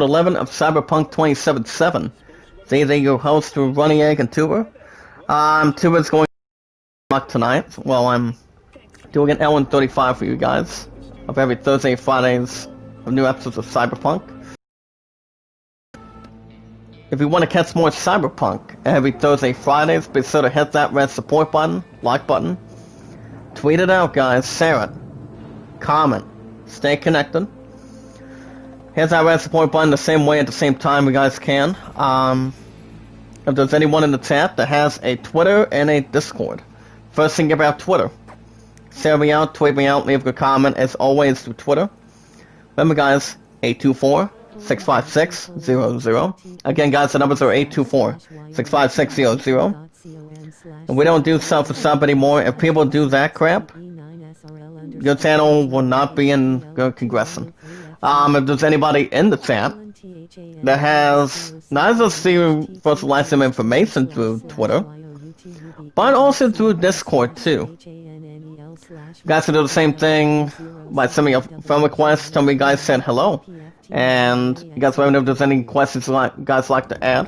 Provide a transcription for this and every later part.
11 of Cyberpunk 2077. These are your hosts, Running Egg and Tuber. Tuber's going to tonight. Well, I'm doing an L135 for you guys of every Thursday and Fridays of new episodes of Cyberpunk. If you want to catch more Cyberpunk every Thursday, Fridays, be sure to hit that red support button, like button. Tweet it out, guys. Share it. Comment. Stay connected. Hit that red support button the same way at the same time you guys can. If there's anyone in the chat that has a Twitter and a Discord. First thing about Twitter. Share me out, tweet me out, leave a comment as always through Twitter. Remember guys, 824-656-00. Again guys, the numbers are 824-656-00. And we don't do sub for sub anymore. If people do that crap, your channel will not be in progressing. If there's anybody in the chat that has not just the some information through Twitter, but also through Discord too. You guys can do the same thing by sending a friend request. Tell me you guys said hello, and you guys let me know if there's any questions you guys like to add.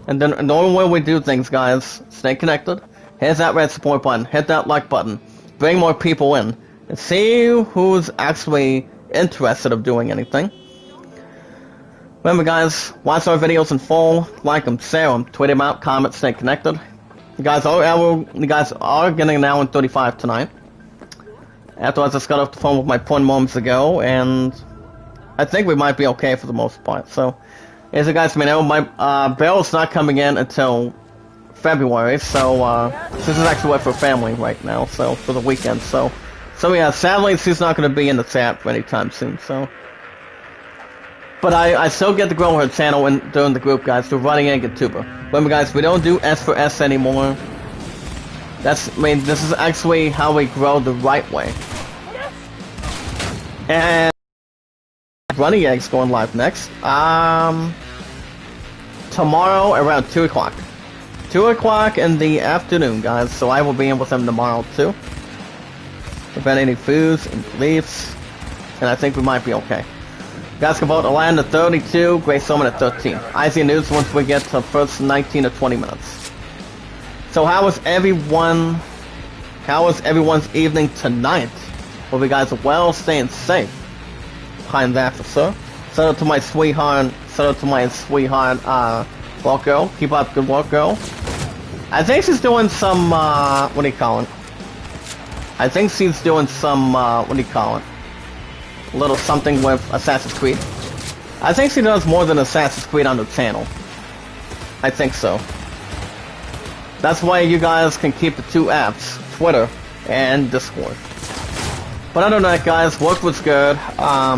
And then the normal way we do things, guys, stay connected. Hit that red support button, hit that like button, bring more people in, and see who's actually interested of doing anything. Remember guys, watch our videos in full, like them, share them, tweet them out, comment, stay connected. You guys are getting an hour and 35 tonight. After I just got off the phone with my friend moments ago, and I think we might be okay for the most part. So, as you guys may know, my bill's not coming in until February, so this is actually what for family right now, so for the weekend. So yeah, sadly she's not going to be in the chat for any time soon. So, but I still get to grow her channel during the group, guys. Through Running Egg and Tuber. Remember, guys, we don't do S for S anymore. This is actually how we grow the right way. And Running Egg's going live next. Tomorrow around 2 o'clock. 2 o'clock in the afternoon, guys. So I will be in with them tomorrow too. Prevent any foods and beliefs, and I think we might be okay. Guys can vote Atlanta 32, Grey Summon at 13. I see news once we get to the first 19 or 20 minutes. So how was everyone's evening tonight? Hope you guys are well, staying safe. Behind that for sure. Shout out to my sweetheart, work girl. Keep up good work, girl. I think she's doing some, what do you call it? I think she's doing some, what do you call it? A little something with Assassin's Creed. I think she does more than Assassin's Creed on the channel. I think so. That's why you guys can keep the 2 apps, Twitter and Discord. But other than that, guys, work was good. I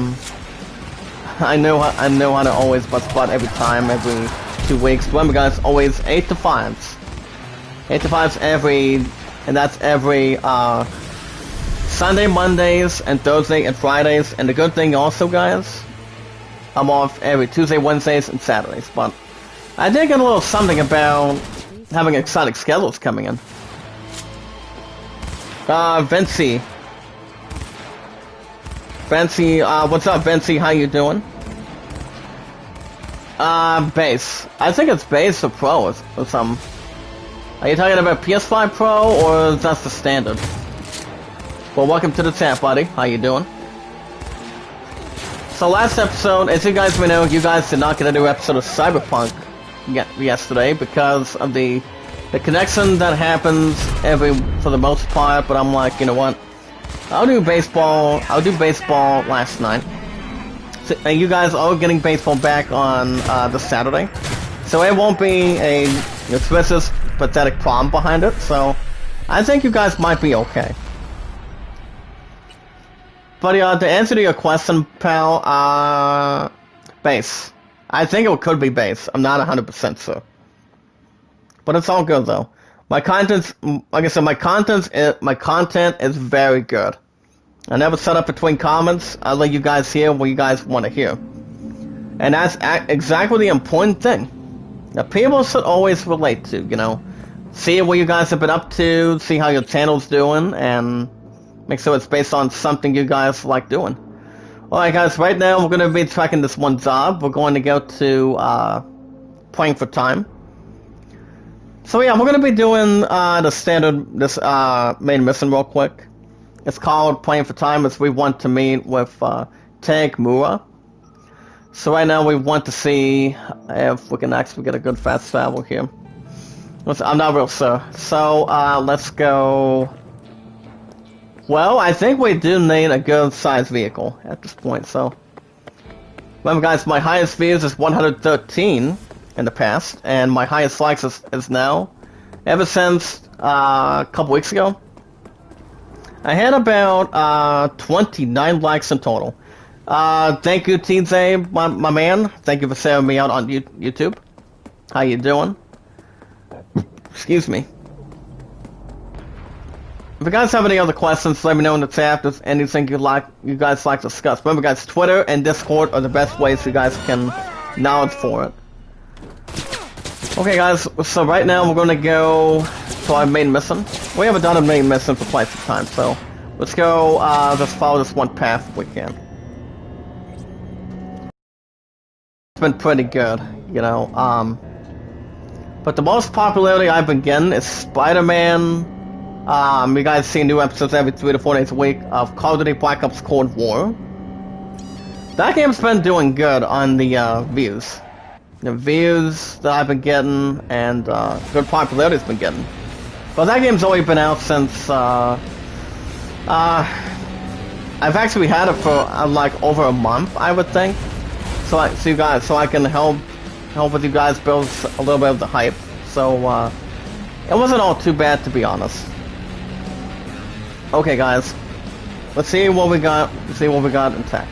know how to always bust butt every 2 weeks. Remember, guys, always 8 to 5s. 8 to 5s and that's every, Sunday, Mondays, and Thursday and Fridays. And the good thing also, guys, I'm off every Tuesday, Wednesdays, and Saturdays. But I did get a little something about having exotic schedules coming in. Vinci, what's up, Vinci? How you doing? Base. I think it's base or pro or something. Are you talking about PS5 Pro or just the standard? Well, welcome to the chat, buddy. How you doing? So last episode, as you guys may know, you guys did not get a new episode of Cyberpunk yesterday because of the connection that happens for the most part. But I'm like, you know what? I'll do baseball last night. So, and you guys are getting baseball back on this Saturday, so it won't be a explicit, pathetic problem behind it. So I think you guys might be okay. But to answer to your question, pal, base. I think it could be base. I'm not 100% sure. But it's all good though. My content's, like I said, my content is very good. I never set up between comments. I let you guys hear what you guys want to hear. And that's exactly the important thing that people should always relate to, you know. See what you guys have been up to, see how your channel's doing, and make sure it's based on something you guys like doing. Alright guys, right now we're going to be tracking this one job. We're going to go to Playing for Time. So yeah, we're going to be doing the standard, this main mission real quick. It's called Playing for Time as we want to meet with Tank Mura. So right now we want to see if we can actually get a good fast travel here. I'm not real sure. So let's go. Well, I think we do need a good sized vehicle at this point. So remember guys, my highest views is 113 in the past, and my highest likes is now, ever since a couple weeks ago, I had about 29 likes in total. Thank you, TJ, my man. Thank you for sharing me out on YouTube. How you doing? Excuse me. If you guys have any other questions, let me know in the chat. If there's anything you guys like to discuss. Remember, guys, Twitter and Discord are the best ways you guys can knowledge for it. Okay, guys. So right now we're gonna go to our main mission. We haven't done a main mission for quite some time, so let's go. Just follow this one path if we can. It's been pretty good, you know. But the most popularity I've been getting is Spider-Man. You guys see new episodes every 3 to 4 days a week of Call of Duty Black Ops Cold War. That game's been doing good on the views. The views that I've been getting and good popularity has been getting. But that game's only been out since I've actually had it for like over a month, I would think. So I can help with you guys build a little bit of the hype. So it wasn't all too bad, to be honest. Okay, guys, let's see what we got. Let's see what we got in tech.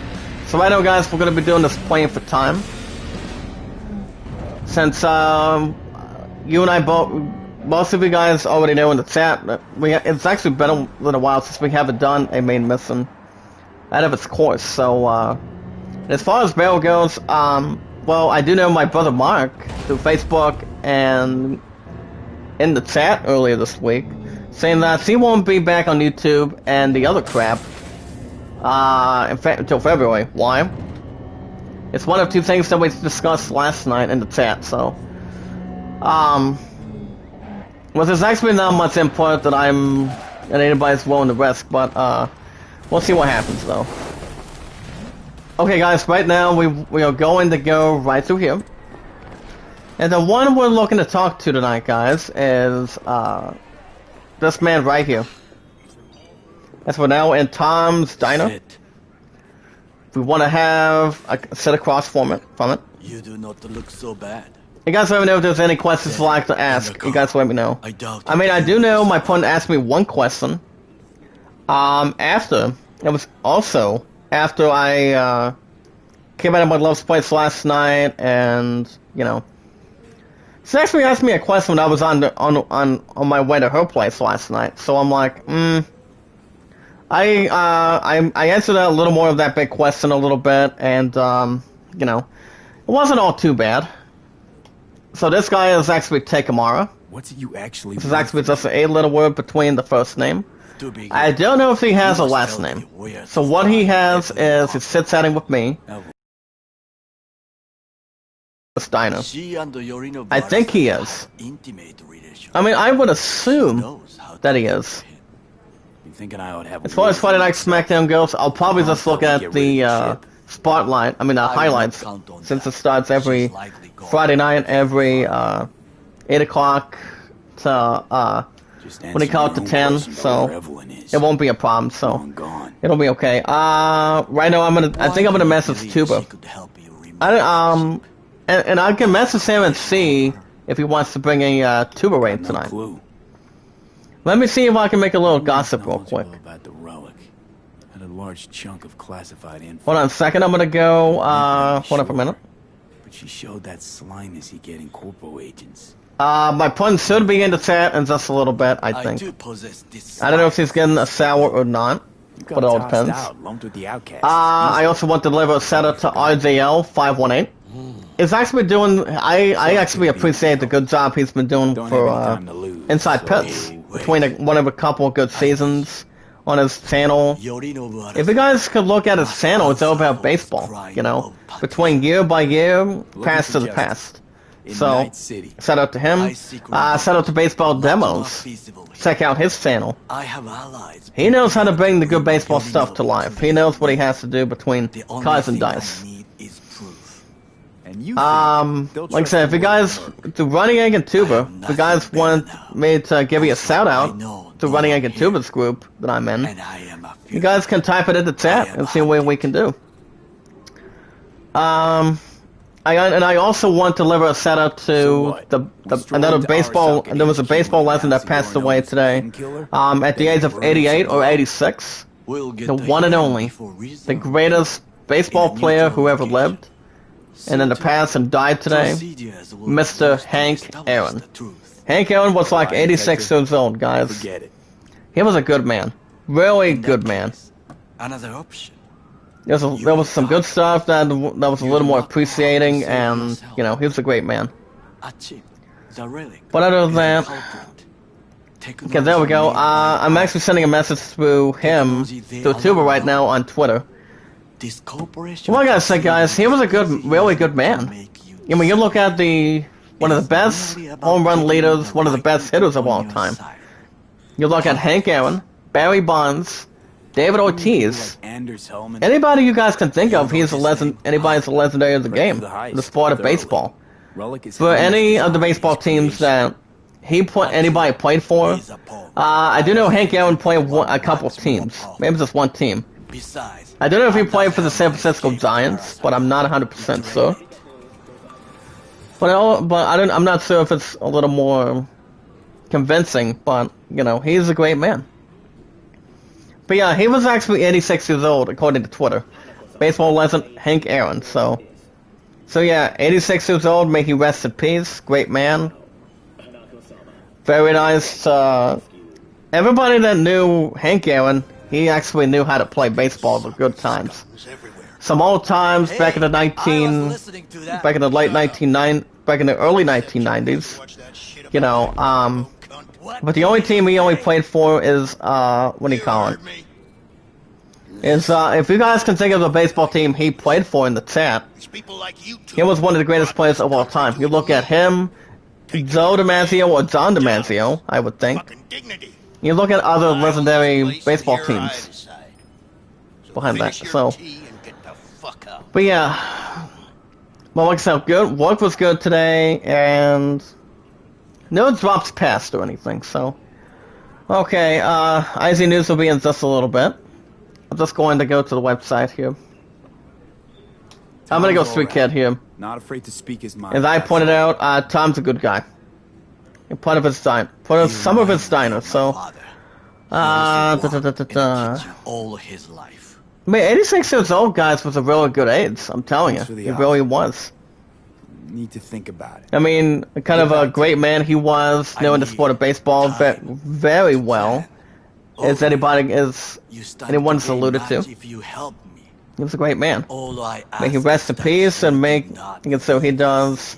So right now, guys, we're gonna be doing this Playing for Time. Since you and I both, most of you guys already know in the chat that it's actually been a little while since we haven't done a main mission out of its course. So as far as bail goes, well, I do know my brother Mark through Facebook and in the chat earlier this week, saying that he won't be back on YouTube and the other crap in fact until February. Why? It's one of two things that we discussed last night in the chat. So, well, there's actually not much input that anybody's willing to risk, but we'll see what happens though. Okay, guys, right now we are going to go right through here. And the one we're looking to talk to tonight, guys, is this man right here. As we're now in Tom's Diner. We want to have a sit across from it. You do not look so bad. You guys let me know if there's any questions you'd like to ask. You guys let me know. I mean, I do know my opponent asked me one question. After I came out of my Love's Place last night, and you know, she actually asked me a question when I was on my way to her place last night. So I'm like, I answered a little more of that big question a little bit, and you know, it wasn't all too bad. So this guy is actually Takamara. What's you actually? This is actually just a little word between the first name. I don't know if he has a last name. So what he has is he sits chatting with me. Diner. I think he is. I mean, I would assume that he is. As far as Friday Night SmackDown goes, I'll probably just look at the spotlight. I mean, the highlights, since it starts every Friday night, every 8 o'clock to when they call it to 10. So it won't be a problem. So it'll be okay. Right now, I think I'm gonna message Tuba. And I can message him and see if he wants to bring a tuba raid tonight. Let me see if I can make a little gossip real quick. Hold on a second, I'm gonna go, hold up a minute. But she showed that slyness he getting corpo agents. My pun should be in the chat in just a little bit, I think. I don't know if he's getting a sour or not, but it all depends. I also want to deliver a setup to RJL518. It's actually doing. I actually appreciate the good job he's been doing for Inside Pits. Between one of a couple of good seasons, on his channel. If you guys could look at his channel, it's all about baseball, you know, between year by year, past to the past. So, shout out to him. Shout out to Baseball Demos. Check out his channel. He knows how to bring the good baseball stuff to life. He knows what he has to do between cards and dice. Like I said, if you guys, to Running Egg and Tuba, if you guys want me to give you a shout out to Running Egg and Tuba's group that I'm in, you guys can type it in the chat and see what we can do. I also want to deliver a shout out to another baseball. There was a baseball legend that passed away today, at the age of 88 or 86. The one and only, the greatest baseball player who ever lived, and in the past and died today, Mr. Hank Aaron. Hank Aaron was like 86 years old, guys. He was a good man, really good man. There was some good stuff that was a little more appreciating, and you know, he was a great man. But other than that, okay, there we go. I'm actually sending a message through him, through Tuba right now on Twitter. Well, I gotta say, guys, he was a really good man. I mean, you look at one of the best home run leaders, one of the best hitters of all time. You look at Hank Aaron, Barry Bonds, David Ortiz. Anybody you guys can think of, he's a legend. Anybody's a legendary of the game, the sport of baseball. For any of the baseball teams that anybody played for, I do know Hank Aaron played a couple of teams, maybe just one team. I don't know if he played for the San Francisco Giants, but I'm not 100% sure. But I'm not sure if it's a little more convincing. But you know, he's a great man. But yeah, he was actually 86 years old according to Twitter. Baseball legend Hank Aaron. So yeah, 86 years old. May he rest in peace. Great man. Very nice. Everybody that knew Hank Aaron, he actually knew how to play baseball at good times. Some old times back in the late early 1990s, you know. But the only team he only played for is what do you call it? If you guys can think of the baseball team he played for in the chat, he was one of the greatest players of all time. You look at him, Joe DiMaggio or John DiMaggio, I would think. You look at other legendary baseball teams behind that. So, but yeah, well, like I said, good work was good today, and no drops passed or anything. So, okay, IZ News will be in just a little bit. I'm just going to go to the website here. I'm gonna go Street Kid here. Not afraid to speak his mind. As I pointed out, Tom's a good guy. Part of his some of his diners, so all his life. I mean, 86 years old, guys, was a really good age. I'm telling you, he really was. Need to think about it. I mean, kind of a great man he was, knowing the sport of baseball very well, as anyone's alluded to. He was a great man. May he rest in peace and make it so he does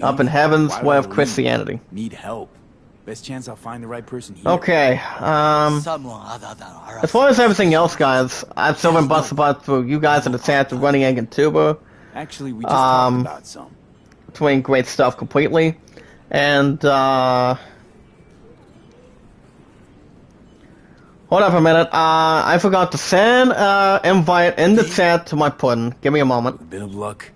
up in heavens with Christianity. Need help. Best chance I'll find the right person here. Okay, as far as everything else, guys, I've still been busted about through you guys in the chat to Running Egg and Tuba. Actually, we just talked about some. Doing great stuff completely. And, hold up a minute. I forgot to send invite in the chat to my pudding. Give me a moment. A bit of luck.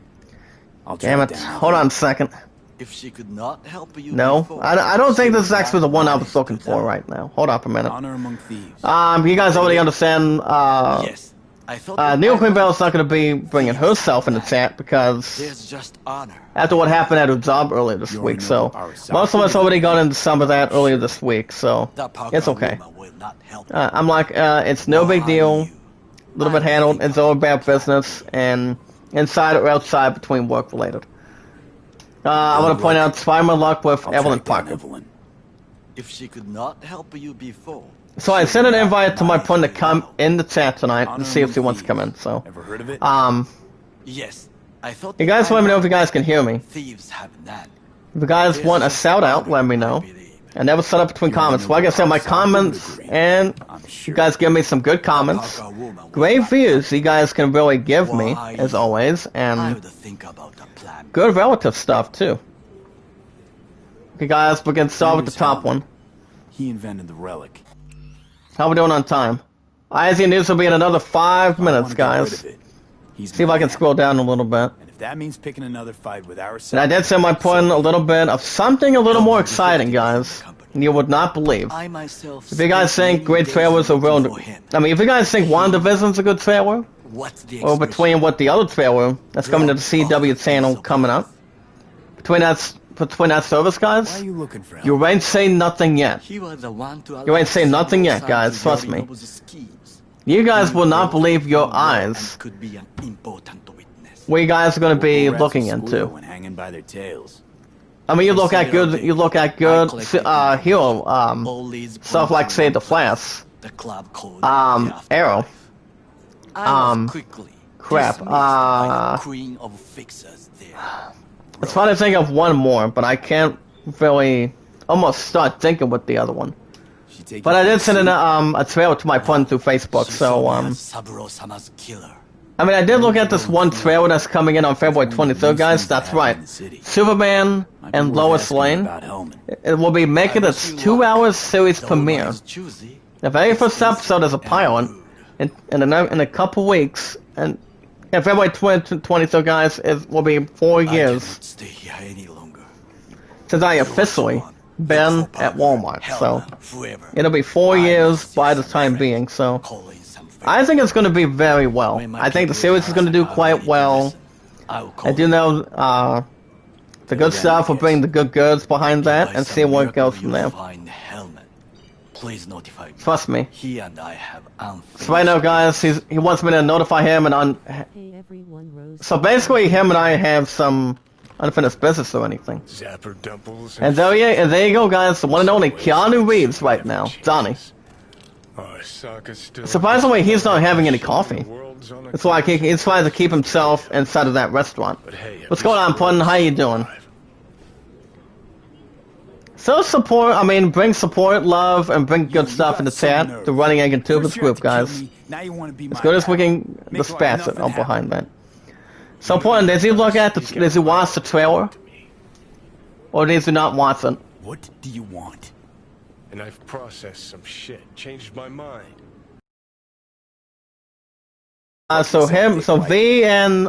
Damn it. Hold on a second. If she could not help you no, before, I don't think this is actually the one I was looking for right now. Hold up a minute. Honor among thieves. You guys already understand, yes, I thought Neil Queen Bell's not going to be bringing herself in the chat because there's just honor. After what happened at her job earlier this week, so most of us already got into some of that earlier this week, so it's okay. I'm like, it's no big deal. A little bit handled. It's all about business and inside or outside between work related. I want to point out Spider-Man luck with Evelyn Parker. If she could not help you before. So I sent an invite to my friend to come in the chat tonight to see if she wants to come in. So, ever heard of it? Yes, I thought. You guys let me know if you guys can hear me. Thieves have that. If you guys want a shout out, let me know. I never set up between comments. Like I said, my comments, and you guys give me some good comments. Great views you guys can really give me, as always, and good relative stuff, too. Okay, guys, we're gonna start with the top one. He invented the relic. How we doing on time? IZ News will be in another 5 minutes, guys. See if I can scroll down a little bit. And if that means picking another fight with our and I did say my point a little bit of something a little more exciting, guys. And you would not believe. If you guys think great trailers are real, I mean, if you guys think WandaVision's a good trailer, or between what the other trailer that's coming to the CW channel coming up, between that service, guys, you ain't saying nothing yet. You ain't saying nothing yet, guys. Trust me. You guys will not believe your eyes. What you guys are going to be looking into. I mean, you look at good hero stuff like, say, The Flash, Arrow, crap, it's fun to think of one more, but I can't really almost start thinking with the other one. But I did send in a trailer to my friend through Facebook, so I mean, I did look at this one trailer that's coming in on February 23rd, guys. That's right, Superman and Lois Lane. It will be making its 2-hour series premiere. The very first episode is a pilot, in a couple weeks, and February 23rd, guys, will be 4 years since I officially been at Walmart, so it'll be 4 years by the time being, so I think it's going to be very well. I think the series is going to do quite well. I do know the good stuff will bring the good goods behind that and see where it goes from there. Trust me. So right now, guys, he wants me to notify him and so basically him and I have some unfinished business or anything. And there you go, guys. The one and only Keanu Reeves right now, Johnny. Surprisingly, he's not having any coffee. It's like he's trying to keep himself inside of that restaurant. What's going on, Pun? How you doing? So support, I mean, bring support, love, and bring good stuff in the chat. The Running Egg and Tubers group, guys. As good as we can dispatch it on behind that. So, Portland, does he watch the trailer? Or does he not watch it? What do you want? And I've processed some shit, changed my mind. So V and,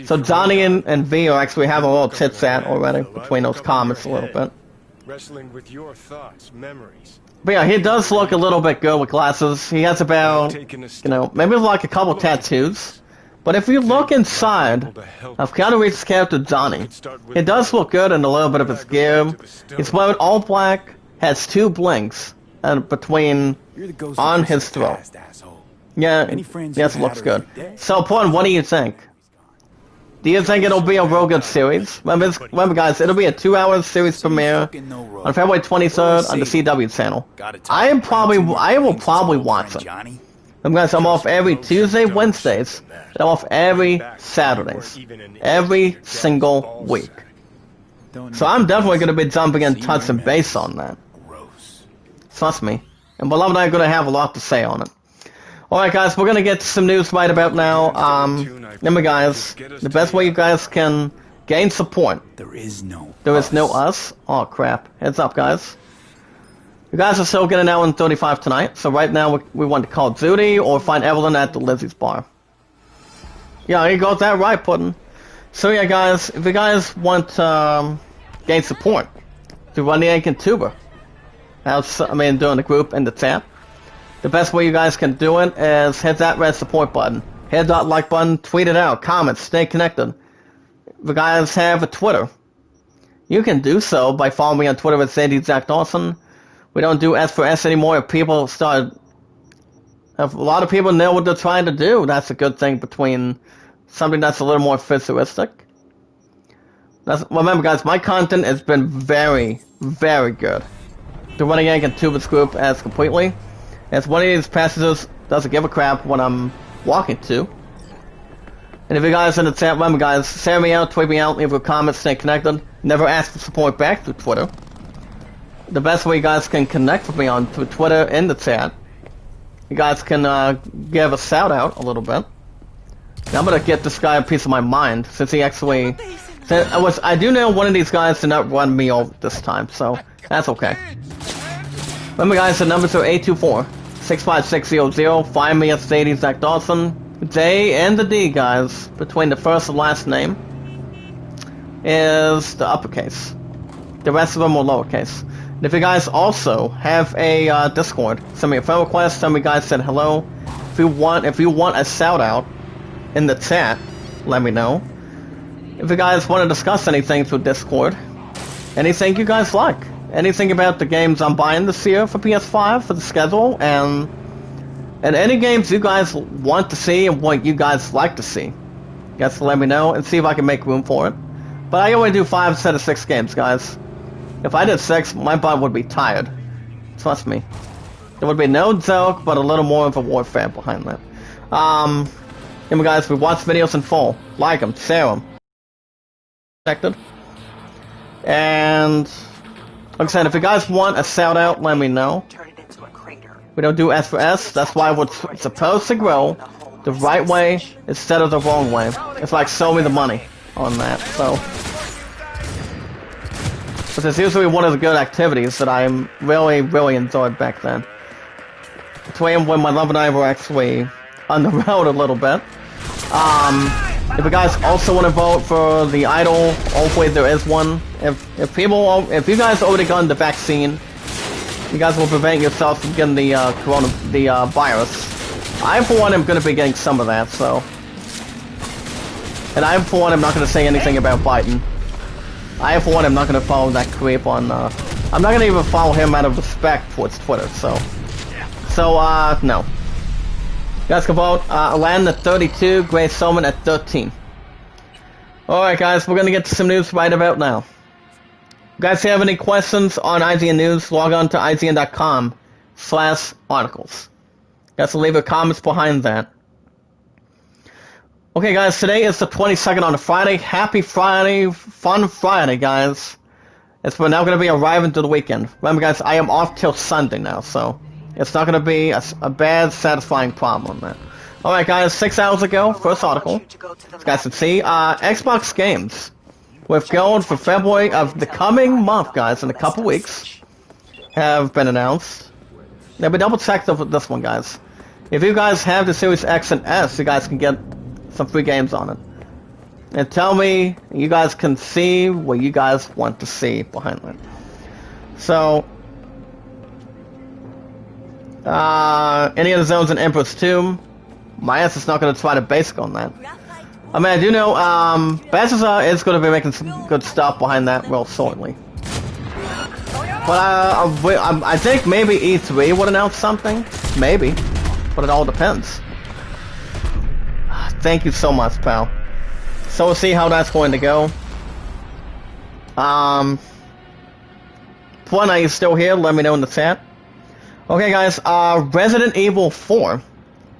so Johnny and V are actually having a little chit-chat already between those comments a little bit. Wrestling with your thoughts, memories. But yeah, he does look a little bit good with glasses. He has about, maybe like a couple tattoos. But if you look inside of Keanu Reeves' character Johnny, it does look good in a little bit of his gear. He's wearing all black, has 2 blinks between on his throat. Yeah, yes, it looks good. So, Porn, what do you think? Do you think it'll be a real good series? Remember, guys, it'll be a 2-hour series premiere on February 23rd on the CW channel. I will probably watch it. Guys, I'm off every Tuesday, Wednesdays, and I'm off every Saturdays, every single week. So I'm definitely going to be jumping in touching base on that. Trust me. And Beloved and I are going to have a lot to say on it. Alright, guys, we're going to get to some news right about now. Remember, guys, the best way you guys can gain support. There is no us. Oh, crap. Heads up, guys. You guys are still getting out on 35 tonight, so right now we want to call duty or find Evelyn at the Lizzie's bar. Yeah, you got that right, Puddin'. So yeah, guys, if you guys want to gain support to run the Egg and Tuber, doing the group in the chat, the best way you guys can do it is hit that red support button, hit that like button, tweet it out, comment, stay connected. If you guys have a Twitter, you can do so by following me on Twitter at ZackDawson. We don't do S for S anymore. If a lot of people know what they're trying to do, that's a good thing between something that's a little more futuristic. Remember, guys, my content has been very, very good. The Running Egg and Tubers group as completely. As one of these passages doesn't give a crap when I'm walking to. And if you guys in the chat, remember, guys, share me out, tweet me out, leave a comment, stay connected. Never ask for support back through Twitter. the best way you guys can connect with me on Twitter in the chat. You guys can give a shout out a little bit. Now I'm gonna get this guy a piece of my mind, since he actually... I do know one of these guys did not run me over this time, so that's okay. Remember guys, the numbers are 824-65600. Find me at Sadie Zach Dawson. J and the D, guys, between the first and last name, is the uppercase. The rest of them are lowercase. And if you guys also have a Discord, send me a friend request. Some of you guys said hello. If you want a shout out in the chat, let me know. If you guys want to discuss anything through Discord, anything you guys like, anything about the games I'm buying this year for PS5 for the schedule, and any games you guys want to see and what you guys like to see, you guys let me know and see if I can make room for it. But I only do 5 instead of 6 games, guys. If I did 6, my butt would be tired. Trust me. There would be no joke, but a little more of a warfare behind that. Anyway, guys, we watch videos in full. Like them, share them. And like I said, if you guys want a shout out, let me know. We don't do S for S. That's why we're supposed to grow the right way instead of the wrong way. It's like show me the money on that. So, but it's usually one of the good activities that I really enjoyed back then. Between when my love and I were actually on the road a little bit. If you guys also want to vote for the idol, hopefully there is one. If you guys already gotten the vaccine, you guys will prevent yourself from getting the virus. I, for one, am going to be getting some of that, so. And I, for one, am not going to say anything about Biden. I, for one, am not going to follow that creep on, I'm not going to even follow him out of respect towards Twitter, so. No. You guys can vote, Alan at 32, Grace Solman at 13. Alright guys, we're gonna get to some news right about now. You guys have any questions on IGN News, log on to IGN.com/articles. You guys will leave your comments behind that. Okay guys, today is the 22nd on a Friday. Happy Friday, fun Friday guys. We're now gonna be arriving to the weekend. Remember guys, I am off till Sunday now, so it's not gonna be a bad, satisfying problem on that. Alright guys, 6 hours ago, first article. As you guys can see, Xbox games with gold for February of the coming month, guys, in a couple weeks, have been announced. Now, we double checked this one, guys. If you guys have the Series X and S, you guys can get some free games on it. And tell me, you guys can see what you guys want to see behind it. So, any of the zones in Emperor's Tomb. My ass is not going to try to basic on that. I mean, I do know, Bethesda is going to be making some good stuff behind that real shortly. But, I think maybe E3 would announce something. Maybe. But it all depends. Thank you so much, pal. So we'll see how that's going to go. Puan, are you still here? Let me know in the chat. Okay, guys, Resident Evil 4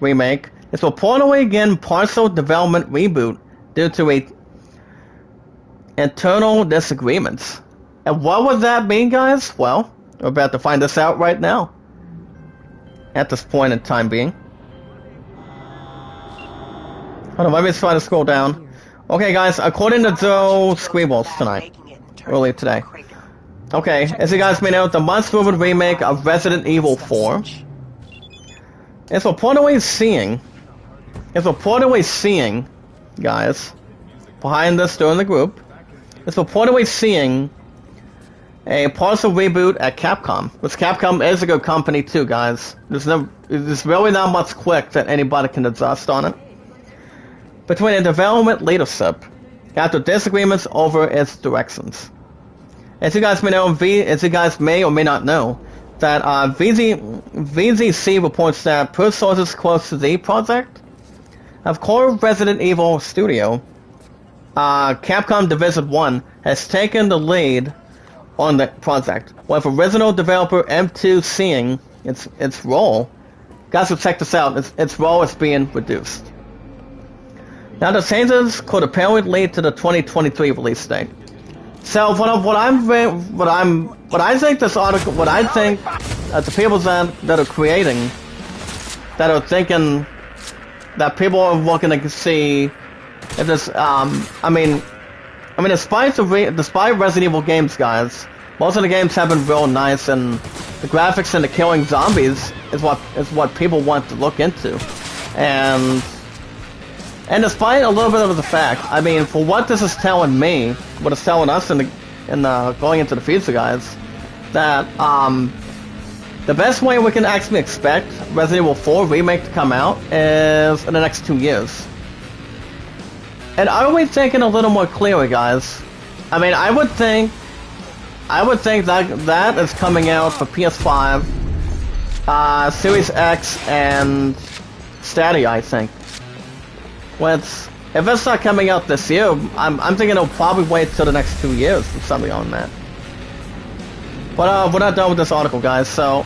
remake is reportedly again partial development reboot due to internal disagreements. And what would that mean, guys? Well, we're about to find this out right now. At this point in time being. Hold on, let me try to scroll down. Okay, guys, according to Joe Squeebles tonight, earlier today. Okay, as you guys may know, the much-rumored remake of Resident Evil 4 is reportedly seeing, guys, behind this during the group, it's reportedly seeing a partial reboot at Capcom, which Capcom is a good company too, guys. There's really not much quick that anybody can adjust on it. Between the development leadership, after disagreements over its directions. As you guys may know, as you guys may or may not know, that VZC reports that per sources close to the project, of core Resident Evil studio, Capcom Division 1 has taken the lead on the project, with original developer M2 seeing its role. Guys, so check this out, its role is being reduced. Now the changes could apparently lead to the 2023 release date. So what I think this article, what I think the people that are creating, that are thinking that people are looking to see if this, I mean, despite Resident Evil games, guys, most of the games have been real nice, and the graphics and the killing zombies is what people want to look into, and despite a little bit of the fact, I mean, for what this is telling me, what it's telling us in going into the future, guys, that the best way we can actually expect Resident Evil 4 Remake to come out is in the next 2 years. And are we thinking a little more clearly, guys? I mean, I would think that is coming out for PS5, Series X, and Stadia, I think. If it's not coming out this year, I'm thinking it'll probably wait till the next 2 years for something on that. But we're not done with this article, guys. So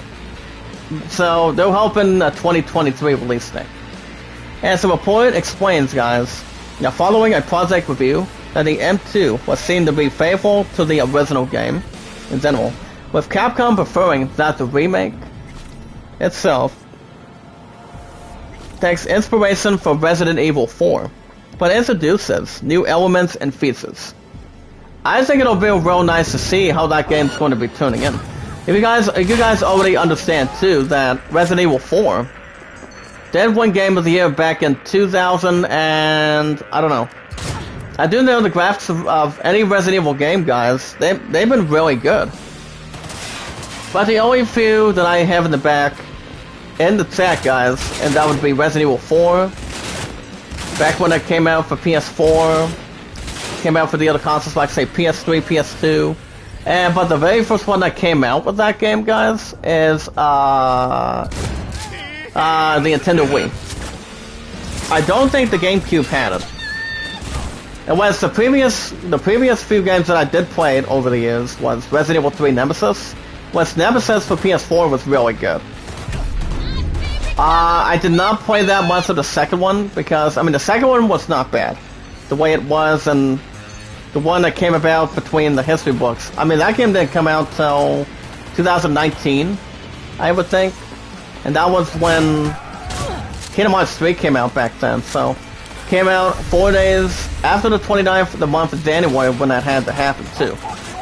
they're hoping a 2023 release date. As the report explains, guys, now following a project review, that the M2 was seen to be faithful to the original game in general, with Capcom preferring that the remake itself takes inspiration from Resident Evil 4, but introduces new elements and features. I think it'll be real nice to see how that game's going to be turning in. If you guys already understand too that Resident Evil 4 did win Game of the Year back in 2000, and I don't know. I do know the graphics of any Resident Evil game, guys. They've been really good. But the only few that I have in the back in the chat, guys, and that would be Resident Evil 4, back when it came out for PS4, came out for the other consoles like say PS3, PS2, but the very first one that came out with that game, guys, is the Nintendo Wii. I don't think the GameCube had it. And whereas the previous few games that I did play over the years was Resident Evil 3 Nemesis, whereas Nemesis for PS4 was really good. I did not play that much of the second one because, I mean, the second one was not bad. The way it was, and the one that came about between the history books. I mean, that game didn't come out till 2019, I would think. And that was when Kingdom Hearts 3 came out back then, so came out 4 days after the 29th of the month of January when that had to happen too.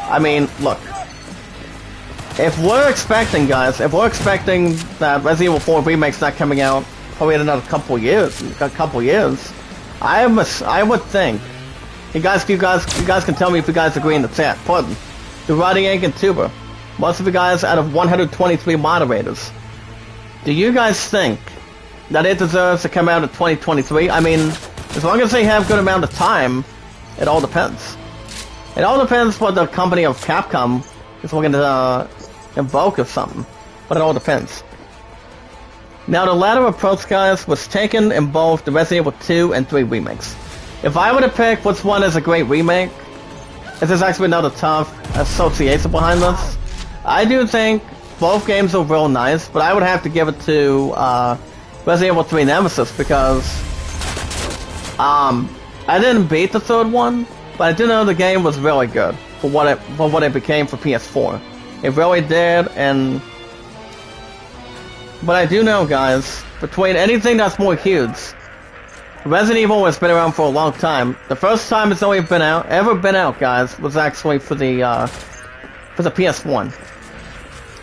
I mean, look. If we're expecting, guys, that Resident Evil 4 Remake's not coming out probably in another couple years, I would think. You guys can tell me if you guys agree in the chat. Pardon. The Rotting Egg and Tuber. Most of you guys out of 123 moderators. Do you guys think that it deserves to come out in 2023? I mean, as long as they have a good amount of time, it all depends. It all depends what the company of Capcom is looking to invoke or something, but it all depends. Now, the latter approach, guys, was taken in both the Resident Evil 2 and 3 remakes. If I were to pick which one is a great remake, if there's actually not a tough association behind this, I do think both games are real nice, but I would have to give it to Resident Evil 3 Nemesis because I didn't beat the third one, but I do know the game was really good for what it became for PS4. It really did, but I do know, guys, between anything that's more huge, Resident Evil has been around for a long time. The first time it's ever been out, guys, was actually for the PS1.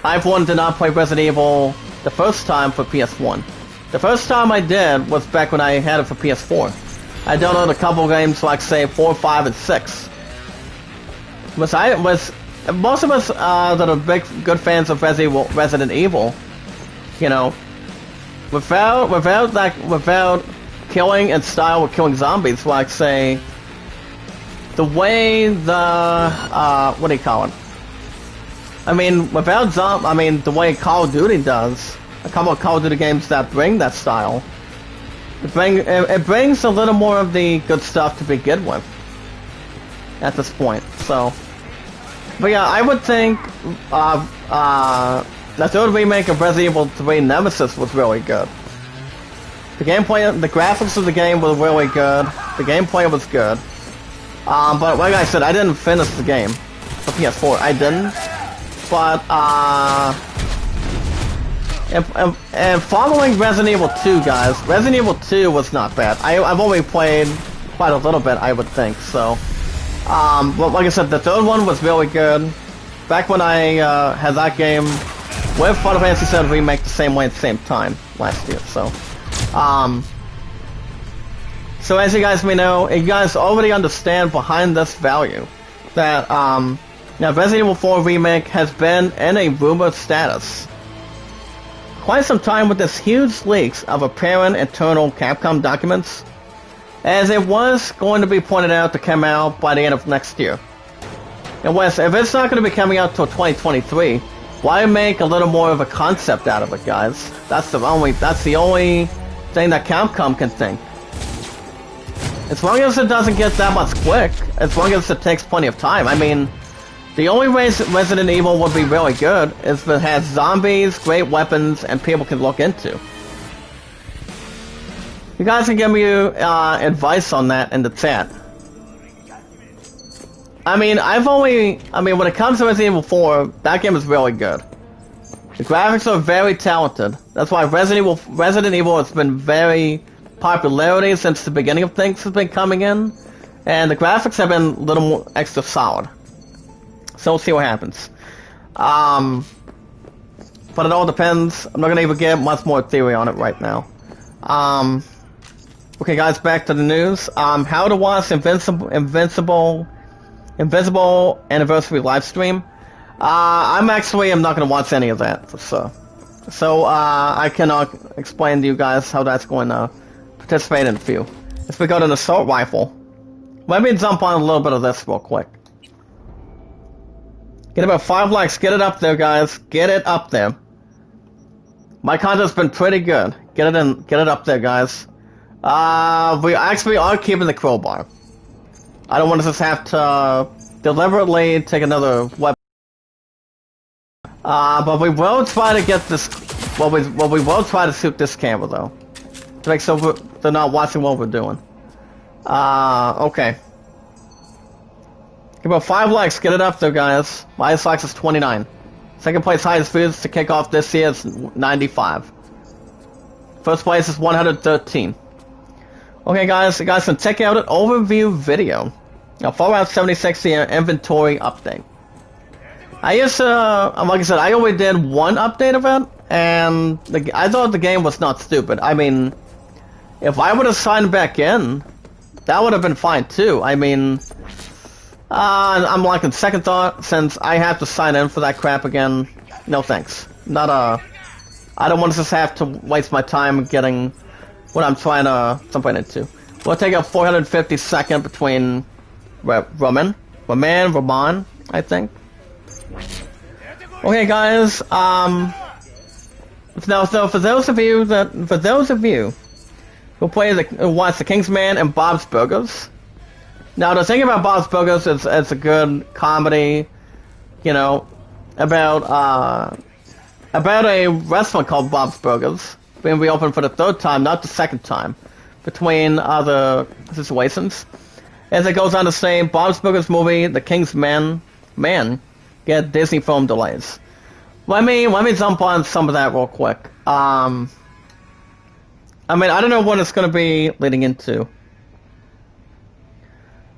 I, for one, did not play Resident Evil the first time for PS1. The first time I did was back when I had it for PS4. I downloaded a couple games like, say, 4, 5, and 6. Most of us that are good fans of Resident Evil, you know, without killing and style with killing zombies, like say the way what do you call it? I mean, the way Call of Duty does, a couple of Call of Duty games that bring that style, it brings a little more of the good stuff to begin with at this point. So. But yeah, I would think the third remake of Resident Evil 3 Nemesis was really good. The gameplay, the graphics of the game were really good. The gameplay was good. But like I said, I didn't finish the game for PS4. I didn't. But and following Resident Evil 2, guys, Resident Evil 2 was not bad. I've only played quite a little bit, I would think. So, but like I said, the third one was really good. Back when I had that game with Final Fantasy VII Remake the same way at the same time last year. So, so as you guys may know, you guys already understand behind this value that now Resident Evil 4 Remake has been in a rumor status quite some time with this huge leaks of apparent internal Capcom documents, as it was going to be pointed out to come out by the end of next year. And Wes, if it's not going to be coming out till 2023, why make a little more of a concept out of it, guys? That's the only thing that Capcom can think. As long as it doesn't get that much quick, as long as it takes plenty of time. I mean, the only way Resident Evil would be really good is if it has zombies, great weapons, and people can look into. You guys can give me advice on that in the chat. I mean, when it comes to Resident Evil 4, that game is really good. The graphics are very talented. That's why Resident Evil has been very popularity since the beginning of things has been coming in, and the graphics have been a little more extra solid. So we'll see what happens. But it all depends. I'm not gonna even get much more theory on it right now. Okay, guys, back to the news. How to watch Invincible Anniversary livestream. I'm not gonna watch any of that. So I cannot explain to you guys how that's going to participate in a few. If we go to an assault rifle, let me jump on a little bit of this real quick. Get about 5 likes. Get it up there, guys. Get it up there. My content's been pretty good. Get it up there, guys. We actually are keeping the crowbar. I don't want to just have to deliberately take another weapon. But we will try to get this. Well, we will try to shoot this camera though, to make sure they're not watching what we're doing. Okay. Give about 5 likes. Get it up there, guys. My highest likes is 29. Second place highest views to kick off this year is 95. First place is 113. Okay, guys, you guys can check out an overview video. Now, Fallout 76 inventory update. I used to, like I said, I only did one update of it, and I thought the game was not stupid. I mean, if I would have signed back in, that would have been fine too. I mean, I'm like in second thought, since I have to sign in for that crap again. No thanks. I don't want to just have to waste my time getting what I'm trying to jump into. We'll take a 452nd between Roman, I think. Okay, guys. Now, so for those of you who watch the Kingsman and Bob's Burgers. Now, the thing about Bob's Burgers is it's a good comedy, you know, about a restaurant called Bob's Burgers being reopened for the 3rd time, not the 2nd time, between other situations. As it goes on to say, Bob's Burgers movie, The King's Man, get Disney film delays. Let me jump on some of that real quick. I mean, I don't know what it's going to be leading into.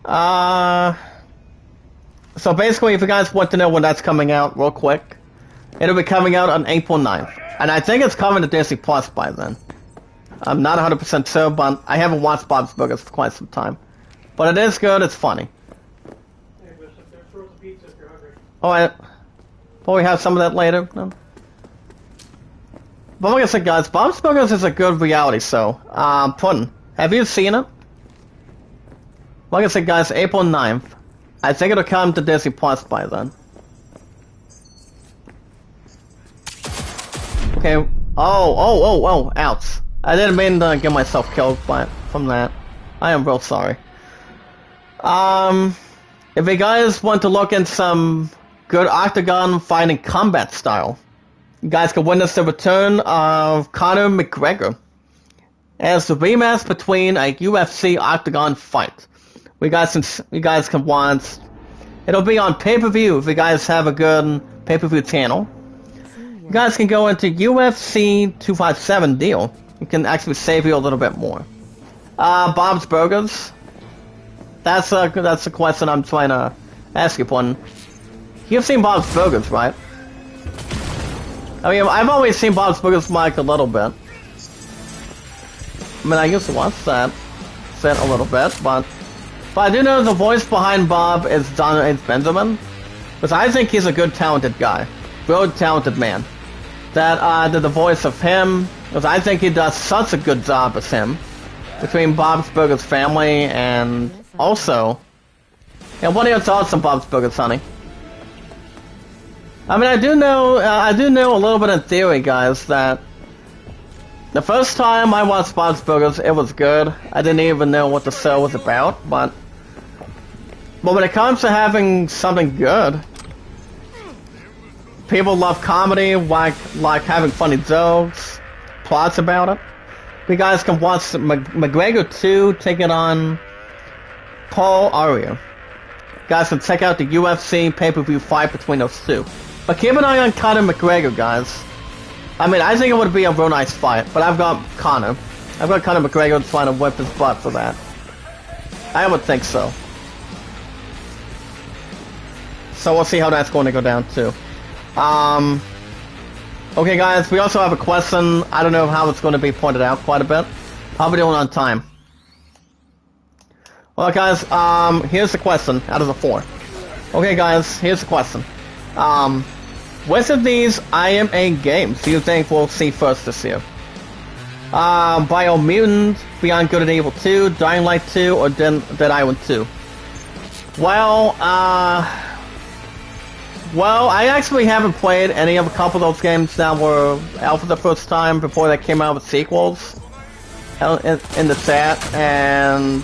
So basically, if you guys want to know when that's coming out real quick, it'll be coming out on April 9th. And I think it's coming to Disney Plus by then. I'm not 100% sure, but I haven't watched Bob's Burgers for quite some time. But it is good, it's funny. Alright. Will we have some of that later? No? But like I said, guys, Bob's Burgers is a good reality show. Puddin', have you seen it? Like I said, guys, April 9th. I think it'll come to Disney Plus by then. Okay. Oh, ouch. I didn't mean to get myself killed from that. I am real sorry. If you guys want to look in some good octagon fighting combat style, you guys can witness the return of Conor McGregor as the rematch between a UFC octagon fight. You guys can watch. It'll be on pay-per-view if you guys have a good pay-per-view channel. You guys can go into UFC 257 deal. It can actually save you a little bit more. Bob's Burgers. That's a question I'm trying to ask you, one. You've seen Bob's Burgers, right? I mean, I've always seen Bob's Burgers like a little bit. I mean, I used to watch that a little bit, but I do know the voice behind Bob is Don Benjamin, because I think he's a good, talented guy, real talented man. That did the voice of him, because I think he does such a good job as him, between Bob's Burgers family and also. And what are your thoughts on Bob's Burgers, honey? I mean, I do know a little bit in theory, guys, that the first time I watched Bob's Burgers, it was good. I didn't even know what the show was about, but when it comes to having something good, people love comedy, like having funny jokes, plots about it. You guys can watch McGregor 2 taking on Paul Aria. You guys can check out the UFC pay-per-view fight between those two. But keep an eye on Conor McGregor, guys. I mean, I think it would be a real nice fight, but I've got Conor. I've got Conor McGregor trying to whip his butt for that. I would think so. So we'll see how that's going to go down, too. Okay, guys, we also have a question. I don't know how it's going to be pointed out quite a bit. I'll be doing it on time. Well, guys, here's the question out of the 4. Okay, guys, here's the question. Which of these IMA games do you think we'll see first this year? Biomutant, Beyond Good and Evil 2, Dying Light 2, or Dead Island 2? Well, I actually haven't played any of a couple of those games that were out for the first time before they came out with sequels in the chat, and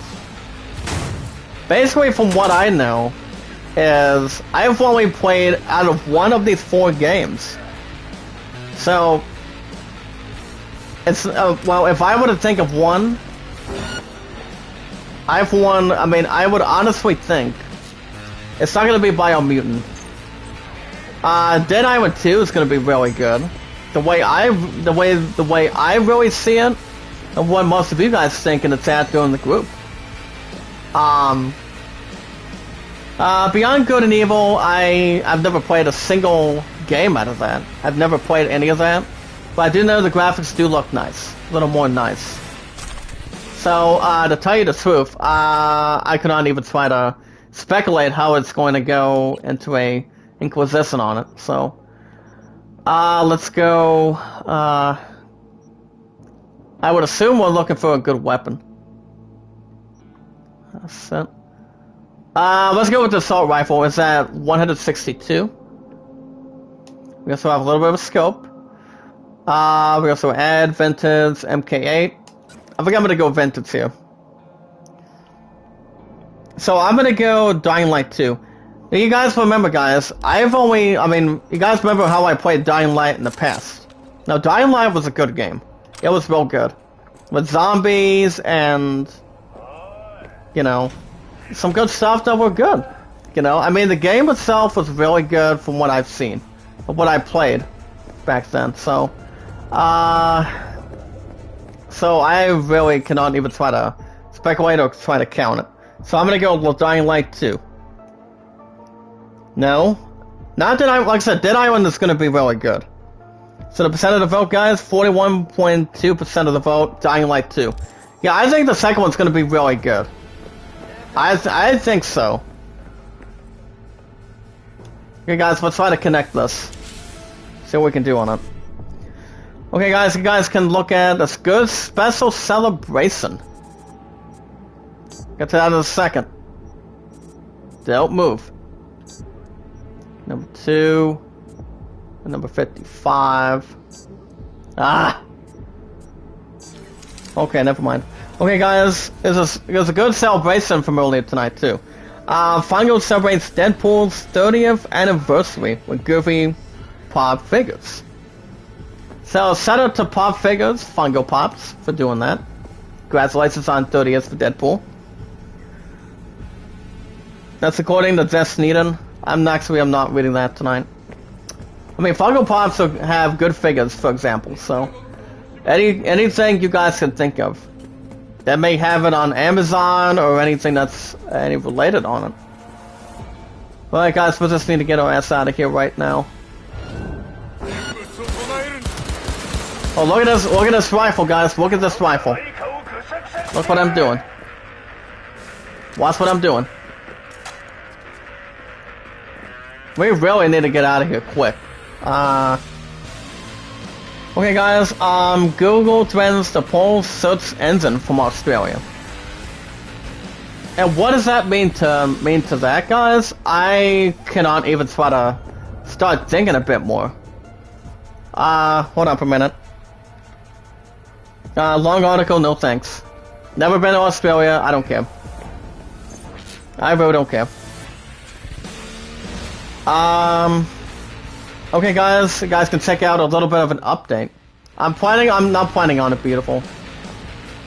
basically from what I know is I've only played out of one of these 4 games. So it's well, if I were to think of one, I would honestly think it's not going to be Biomutant. Dead Island 2 is going to be really good. The way I really see it, and what most of you guys think in the chat during the group. Beyond Good and Evil, I've never played a single game out of that. I've never played any of that, but I do know the graphics do look nice, a little more nice. So, to tell you the truth, I cannot even try to speculate how it's going to go into a Inquisition on it. So, let's go. I would assume we're looking for a good weapon. That's it. Let's go with the assault rifle. It's at 162. We also have a little bit of a scope. We also add vintage MK8. I think I'm gonna go vintage here. So I'm gonna go Dying Light 2. Now you guys remember, guys, you guys remember how I played Dying Light in the past. Now, Dying Light was a good game. It was real good. With zombies and, you know, some good stuff that were good. You know, I mean, the game itself was really good from what I've seen, from what I played back then. So I really cannot even try to speculate or try to count it. So I'm gonna go with Dying Light 2. No, not Dead Island. Like I said, Dead Island is gonna be really good. So the percent of the vote, guys, 41.2% of the vote, Dying Light 2. Yeah, I think the second one's gonna be really good. I think so. Okay, guys, let's try to connect this. See what we can do on it. Okay, guys, you guys can look at this good special celebration. Get to that in a second. Don't move. Number 2. And number 55. Ah! Okay, never mind. Okay, guys, there's a good celebration from earlier tonight, too. Fungo celebrates Deadpool's 30th anniversary with goofy pop figures. So, shout out to Pop Figures, Fungo Pops, for doing that. Congratulations on 30th for Deadpool. That's according to Jess Sneeden. I'm not reading that tonight. I mean, Funko Pops have good figures, for example, so anything you guys can think of that may have it on Amazon or anything that's any related on it. Alright guys, we just need to get our ass out of here right now. Oh, look at this rifle, guys. Look at this rifle. Look what I'm doing. Watch what I'm doing. We really need to get out of here quick. Okay guys, Google threatens to pull search engine from Australia. And what does that mean to that, guys? I cannot even try to start thinking a bit more. Hold on for a minute. Long article, no thanks. Never been to Australia, I don't care. I really don't care. Okay guys, you guys can check out a little bit of an update. I'm not planning on it, beautiful.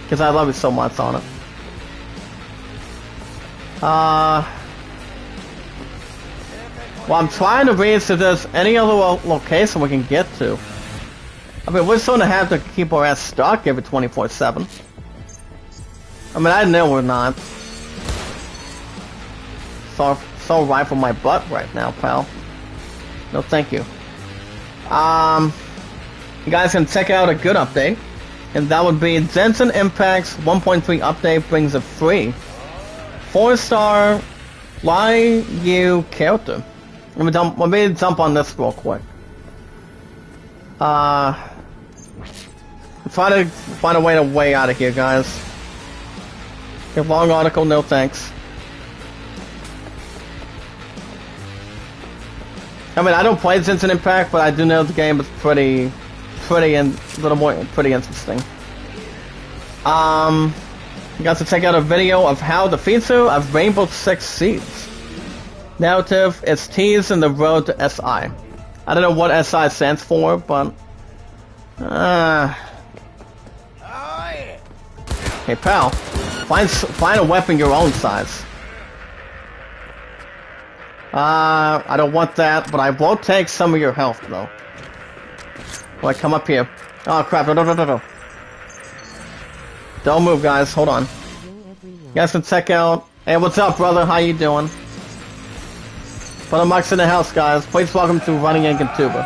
Because I love it so much on it. Well, I'm trying to reach if there's any other location we can get to. I mean, we're sort of have to keep our ass stuck every 24/7. I mean, I know we're not. So right from my butt right now, pal. No, thank you. You guys can check out a good update, and that would be Genshin Impact's 1.3 update brings a free 4-star Ryu character. Let me jump on this real quick. Try to find a way out of here, guys. Okay, long article, no thanks. I mean, I don't play Genshin Impact, but I do know the game is pretty interesting. You guys can check out a video of how the feature of Rainbow Six Siege narrative is teased in the road to SI. I don't know what SI stands for, but hey pal, find a weapon your own size. I don't want that, but I will take some of your health though. Like, come up here. Oh crap! No. Don't move, guys. Hold on. You guys can check out. Hey, what's up, brother? How you doing? Put a mux in the house, guys. Please welcome to Running in Tuba.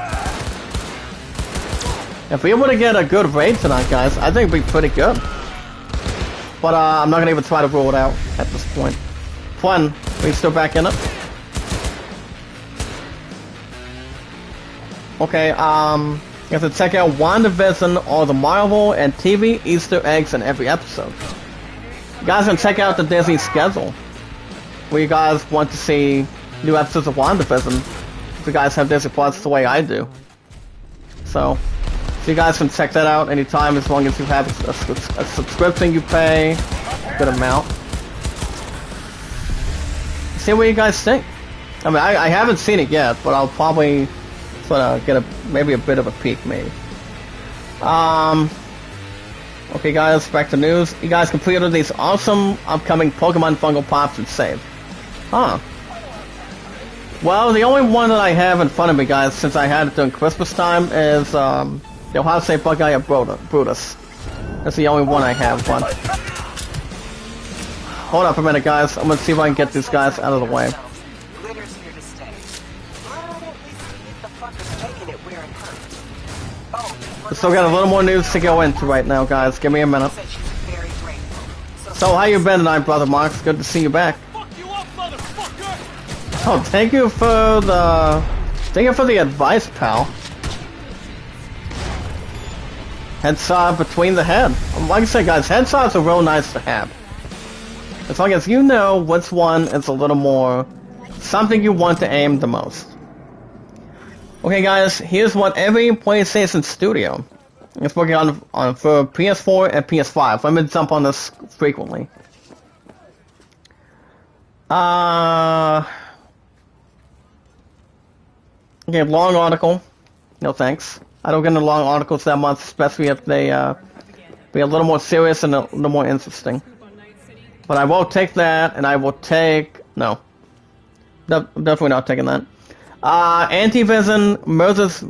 If we were to get a good raid tonight, guys, I think it'd be pretty good. But I'm not gonna even try to rule it out at this point. Fun. Are you still back in it? Okay. You have to check out WandaVision, all the Marvel and TV Easter eggs in every episode. You guys can check out the Disney schedule, where you guys want to see new episodes of WandaVision, if you guys have Disney Plus the way I do. So you guys can check that out anytime, as long as you have a subscription you pay a good amount. See what you guys think. I mean, I haven't seen it yet, but I'll probably sort of get maybe a bit of a peek, maybe. Okay guys, back to news. You guys completed these awesome upcoming Pokemon Funko Pops and saved. Huh. Well, the only one that I have in front of me, guys, since I had it during Christmas time, is the Ohio State Buckeye of Brutus. That's the only one I have, but... Hold up a minute, guys. I'm gonna see if I can get these guys out of the way. We still got a little more news to go into right now, guys. Give me a minute. So, how you been tonight, brother Marks? Good to see you back. Oh, thank you for the advice, pal. Headshot between the head. Like I said, guys, headshots are real nice to have. As long as you know which one is a little more something you want to aim the most. Okay guys, here's what every PlayStation studio is working on for PS4 and PS5. Let me jump on this frequently. Okay, long article. No thanks. I don't get into long articles that much, especially if they be a little more serious and a little more interesting. But I will take that, and I will take... No. definitely not taking that. Antivision merges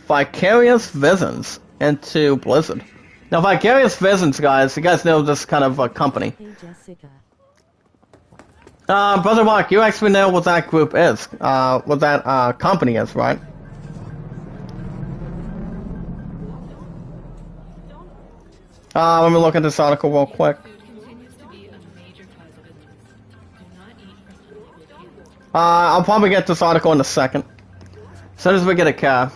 Vicarious Visions into Blizzard. Now, Vicarious Visions, guys, you guys know this kind of a company. Hey, Jessica. Brother Mark, you actually know what that group is. What that company is, right? Let me look at this article real quick. I'll probably get this article in a second. As soon as we get a car.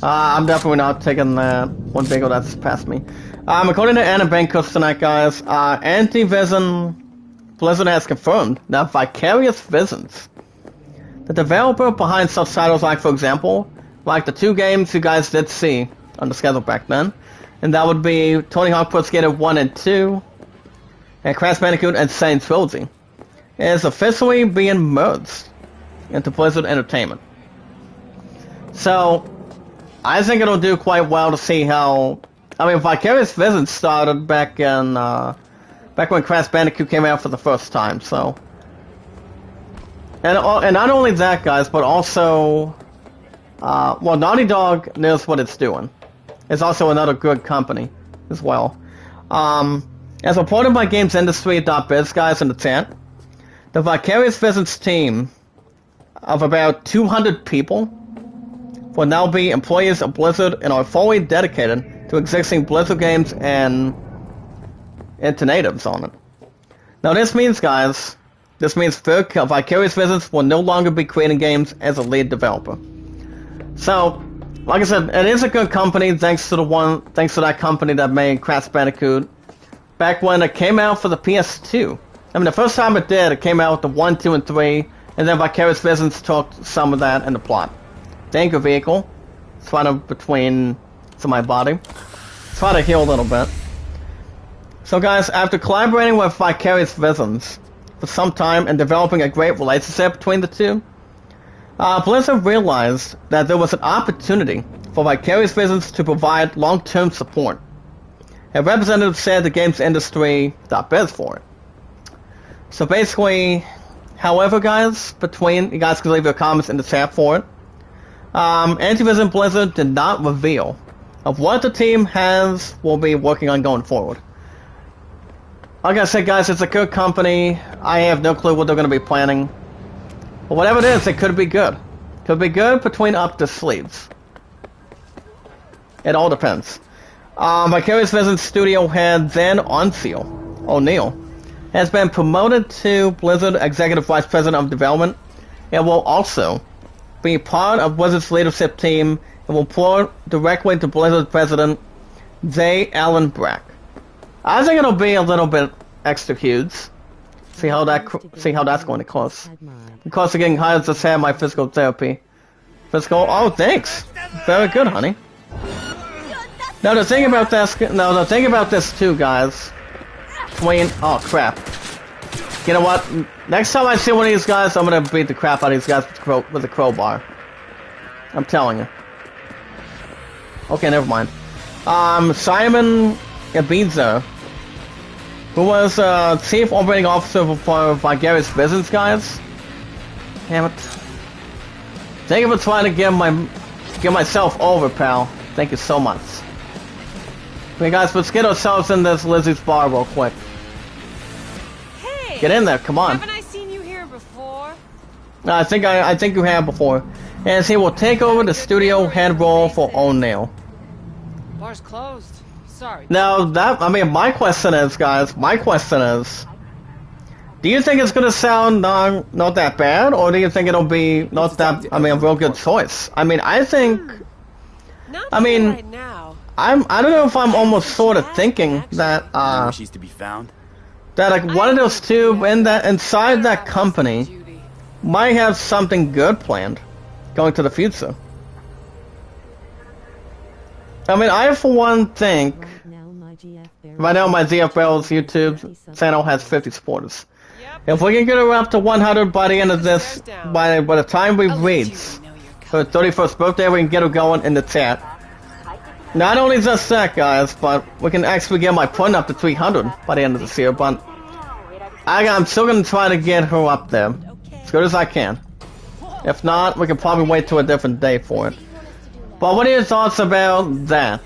I'm definitely not taking that one bagel that's past me. According to Anna Bankos tonight, guys, Antivision Blizzard has confirmed that Vicarious Visions, the developer behind such titles like, for example, like the 2 games you guys did see on the schedule back then, and that would be Tony Hawk Pro Skater 1 and 2, and Crash Bandicoot and Insane Trilogy, is officially being merged into Blizzard Entertainment. So, I think it'll do quite well to see how... I mean, Vicarious Visions started back in, back when Crash Bandicoot came out for the first time, so... And not only that, guys, but also... well, Naughty Dog knows what it's doing. It's also another good company, as well. As reported by GamesIndustry.biz, guys, in the chat, the Vicarious Visions team of about 200 people will now be employees of Blizzard and are fully dedicated to existing Blizzard games and to natives on it. Now this means, guys, Vicarious Visions will no longer be creating games as a lead developer. So, like I said, it is a good company thanks to that company that made Crash Bandicoot back when it came out for the PS2. I mean, the first time it did, it came out with the 1, 2, and 3, and then Vicarious Visions took some of that in the plot. Thank you, vehicle. It's right up between my body. Try to heal a little bit. So guys, after collaborating with Vicarious Visions for some time and developing a great relationship between the two, Blizzard realized that there was an opportunity for Vicarious Visions to provide long-term support. A representative said to GamesIndustry.biz for it. So basically, however, guys, you guys can leave your comments in the chat for it. Antivision Blizzard did not reveal of what the team will be working on going forward. Like I said, guys, it's a good company. I have no clue what they're going to be planning. But whatever it is, it could be good. Could be good between up the sleeves. It all depends. Vicarious Visions studio head Zen O'Neill has been promoted to Blizzard Executive Vice President of Development and will also be part of Blizzard's leadership team and will report directly to Blizzard President J. Allen Brack. I think it'll be a little bit extra huge. See how that's going to cost. The cost of getting hired just had my physical therapy. Oh, thanks. Very good, honey. Now the thing about this too, guys. Oh crap. You know what? Next time I see one of these guys, I'm gonna beat the crap out of these guys with a crowbar. I'm telling you. Okay, never mind. Simon Ibiza, who was Chief Operating Officer for Vicarious Visions, guys. Damn it. Thank you for trying to get myself over, pal. Thank you so much. Okay, guys, let's get ourselves in this Lizzie's bar real quick. Hey! Get in there, come on. Haven't I seen you here before? I think you have before. And he will take over the studio head role for O'Neill. Bar's closed. Sorry. Now my question is, guys, do you think it's gonna sound not that bad, or do you think it'll be a real good choice? I mean, I think, right now. I don't know if I'm almost sort of thinking that she's to be found. That like one of those two inside that company might have something good planned going to the future. I mean, I for one think right now my ZFL's YouTube channel has 50 supporters. If we can get her up to 100 by the end of this, by the time we reach her 31st birthday, we can get her going in the chat. Not only just that, guys, but we can actually get my point up to 300 by the end of this year. But I'm still gonna try to get her up there as good as I can. If not, we can probably wait till a different day for it. But what are your thoughts about that?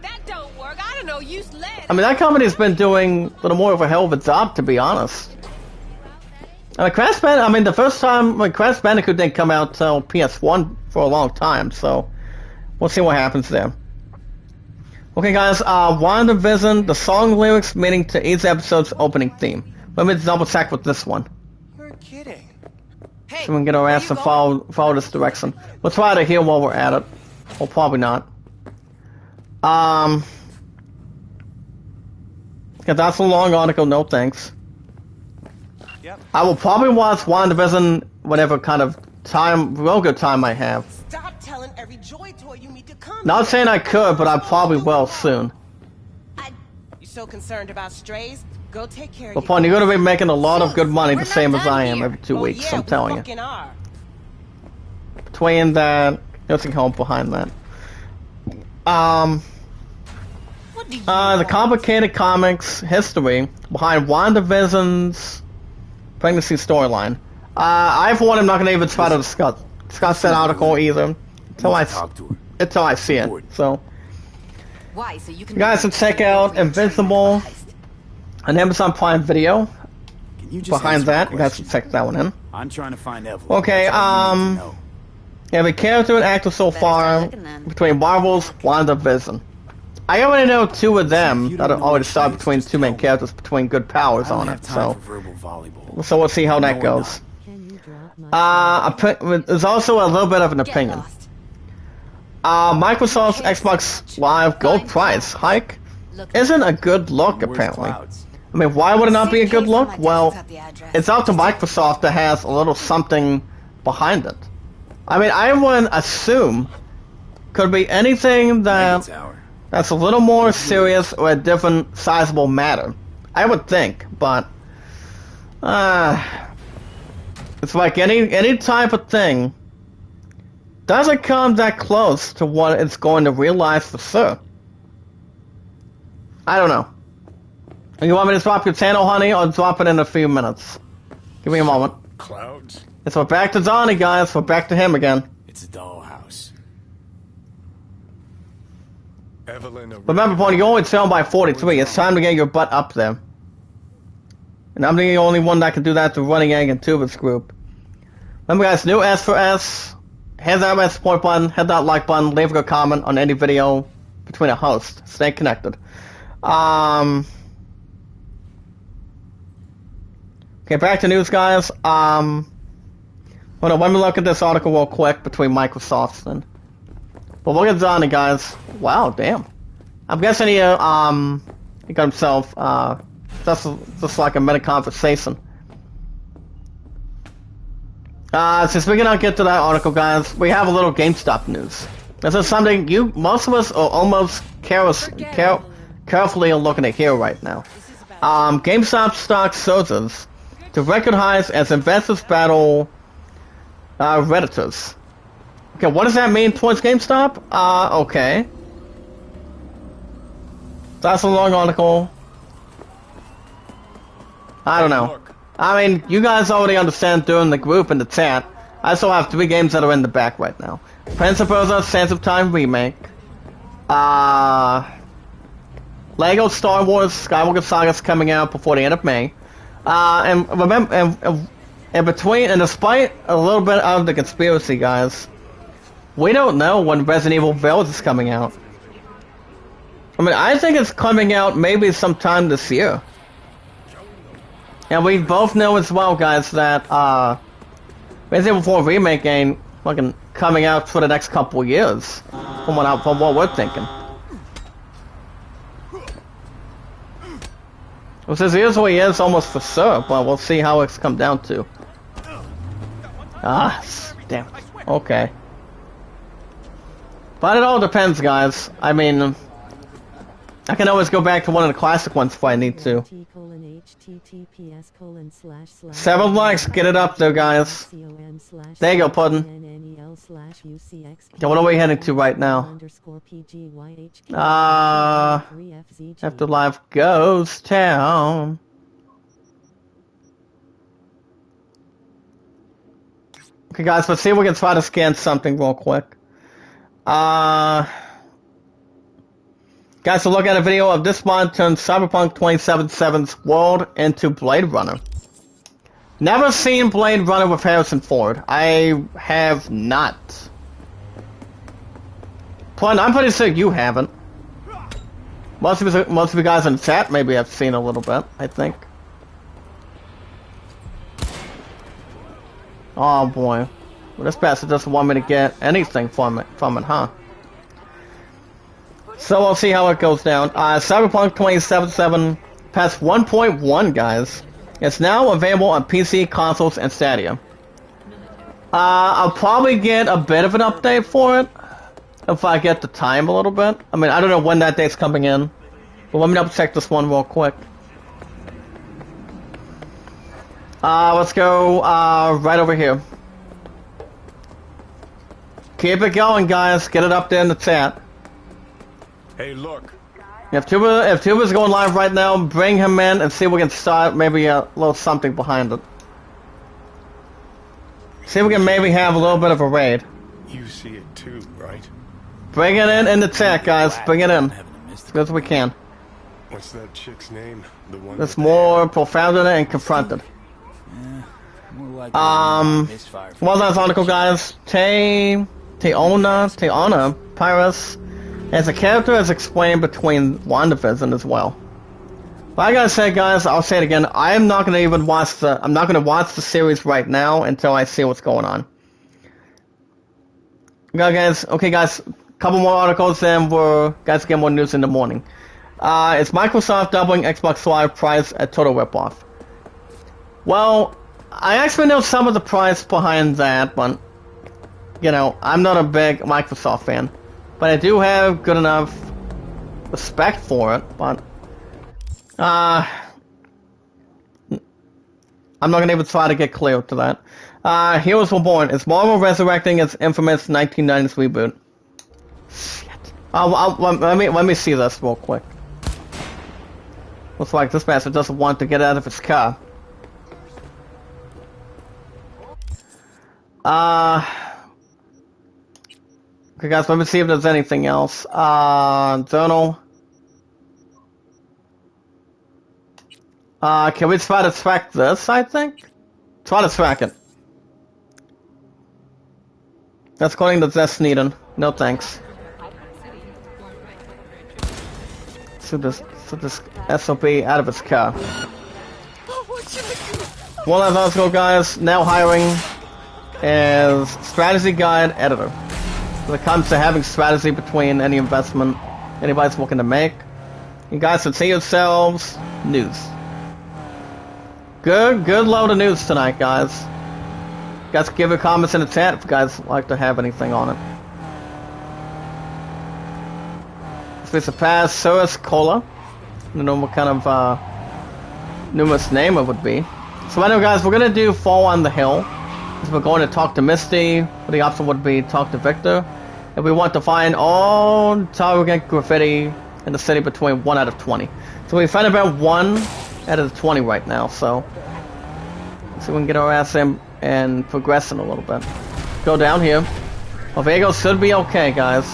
That don't work. I don't know. Use lead. I mean, that company's been doing a little more of a hell of a job, to be honest. I mean, the first time when Crash Bandicoot didn't come out till PS1 for a long time, so we'll see what happens there. Okay, guys, WandaVision, the song lyrics meaning to each episode's opening theme. Let me double check with this one. You're kidding. Hey, So we can get our ass and follow this direction. We'll try to heal while we're at it. Or probably not. Yeah, that's a long article, no thanks. Yep. I will probably watch WandaVision whatever kind of time, real good time I have. Stop telling every joy toy you meet to come. Not saying I could, but I probably will soon. You so concerned about strays? Go take care But of Paul, you. you're gonna be making a lot of good money We're the same not as I done am here. every 2 weeks, yeah, I'm telling you. fucking are. Between that, nursing home behind that. What do you The want? complicated comics history behind WandaVision's pregnancy storyline. I, for one, am not gonna even try to discuss that article either until I see it. So, Why? So you can you guys can check out Invincible on Amazon Prime Video. Can you just Behind answer my that, you guys can question? check that one in. I'm trying to find Evelyn. Okay, That's all you need to know. Every character and actor so Better far start looking then. between Marvel's WandaVision. I already know 2 of them You that don't are know already what started it is, between just 2 main tell me. characters between good powers I don't on have it. time So, for verbal volleyball. so we'll see how that No, we're goes. not. There's also a little bit of an Get opinion. lost. Microsoft's Xbox Live Gold price hike Look, isn't a good look, Where's apparently. Clouds? I mean, why would it not be a good Suitcase on look? my desk Well, without the address. it's up to Microsoft that has a little something behind it. I mean, I would assume could be anything Mega that Tower. that's a little more serious or a different sizable matter. I would think, but it's like any type of thing doesn't come that close to what it's going to realize for sure. I don't know. You want me to drop your channel, honey, or drop it in a few minutes? Give me a moment. Clouds? Yes, we're back to Johnny, guys. We're back to him again. It's a dollhouse. Evelyn. Remember, Pony, you're only down by 43. It's time to get your butt up there. And I'm the only one that can do that to Running Egg and Tubers group. Remember, guys, new S for S. Hit that support button, hit that like button, leave a comment on any video between a host. Stay connected. Okay, back to news, guys. Hold on, let me look at this article real quick between Microsoft and... But look at Johnny, guys. Wow, damn. I'm guessing he got himself, just like a meta conversation. Since we cannot get to that article, guys, we have a little GameStop news. This is something most of us are almost carefully looking at here right now. GameStop stock surges to record highs as investors battle Redditors. Okay, what does that mean towards GameStop? Okay. That's a long article. I don't know. I mean, you guys already understand during the group in the chat. I still have 3 games that are in the back right now. Prince of Persia: Sands of Time Remake. Lego Star Wars Skywalker Saga is coming out before the end of May. And remember, and despite a little bit of the conspiracy, guys, we don't know when Resident Evil Village is coming out. I mean, I think it's coming out maybe sometime this year. And we both know as well, guys, that Resident Evil 4 Remake ain't fucking coming out for the next couple of years, from what we're thinking. Well, since it usually is almost for sure, but we'll see how it's come down to. Damn. Okay. But it all depends, guys. I mean, I can always go back to one of the classic ones if I need to. 7 likes, get it up there, guys. There you go, Puddin'. Okay, what are we heading to right now? Afterlife Ghost Town. Okay, guys, let's see if we can try to scan something real quick. Guys, so look at a video of this mod turns Cyberpunk 2077's world into Blade Runner. Never seen Blade Runner with Harrison Ford. I have not. Pun, I'm pretty sure you haven't. Most of you guys in the chat maybe have seen a little bit, I think. Oh boy. Well, this bastard doesn't want me to get anything from it, huh? So we'll see how it goes down. Cyberpunk 2077 patch 1.1, guys. It's now available on PC, consoles, and Stadia. I'll probably get a bit of an update for it if I get the time a little bit. I mean, I don't know when that date's coming in, but let me double check this one real quick. Let's go right over here. Keep it going, guys. Get it up there in the chat. Hey, look. If Tuba's going live right now, bring him in and see if we can start maybe a little something behind it. See if we can maybe have a little bit of a raid. You see it too, right? Bring it in the chat, guys. Bring it in. As good as we can. What's that chick's name? The one That's more profounded and confronted. One last article, guys. Teona Pyrus as a character is explained between WandaVision as well. But I gotta say, guys, I'll say it again. I'm not gonna watch the series right now until I see what's going on. Okay, guys. Couple more articles, and we're guys get more news in the morning. Is Microsoft doubling Xbox Live price a total ripoff? Well, I actually know some of the price behind that, but you know, I'm not a big Microsoft fan. But I do have good enough respect for it, but I'm not gonna even try to get clear to that. Heroes Reborn. Is Marvel resurrecting its infamous 1990s reboot? Shit. Let me see this real quick. Looks like this bastard doesn't want to get out of his car. Okay, guys, let me see if there's anything else. Journal. Can we try to track this, I think? Try to track it. That's according to Zess Needon. No thanks. So this SOB out of his car. One last article, guys. Now hiring as strategy guide editor. When it comes to having strategy between any investment anybody's looking to make. You guys should see yourselves. News. Good load of news tonight, guys. You guys give your comments in the chat if you guys like to have anything on it. If it's a pass, Cirrus Cola. I don't know what kind of numerous name it would be. So anyway, guys, we're gonna do Fall on the Hill. So we're going to talk to Misty. The option would be talk to Victor. And we want to find all target graffiti in the city between 1 out of 20. So we find about 1 out of the 20 right now. So let's see if we can get our ass in and progressing a little bit. Go down here. Ovego should be okay, guys.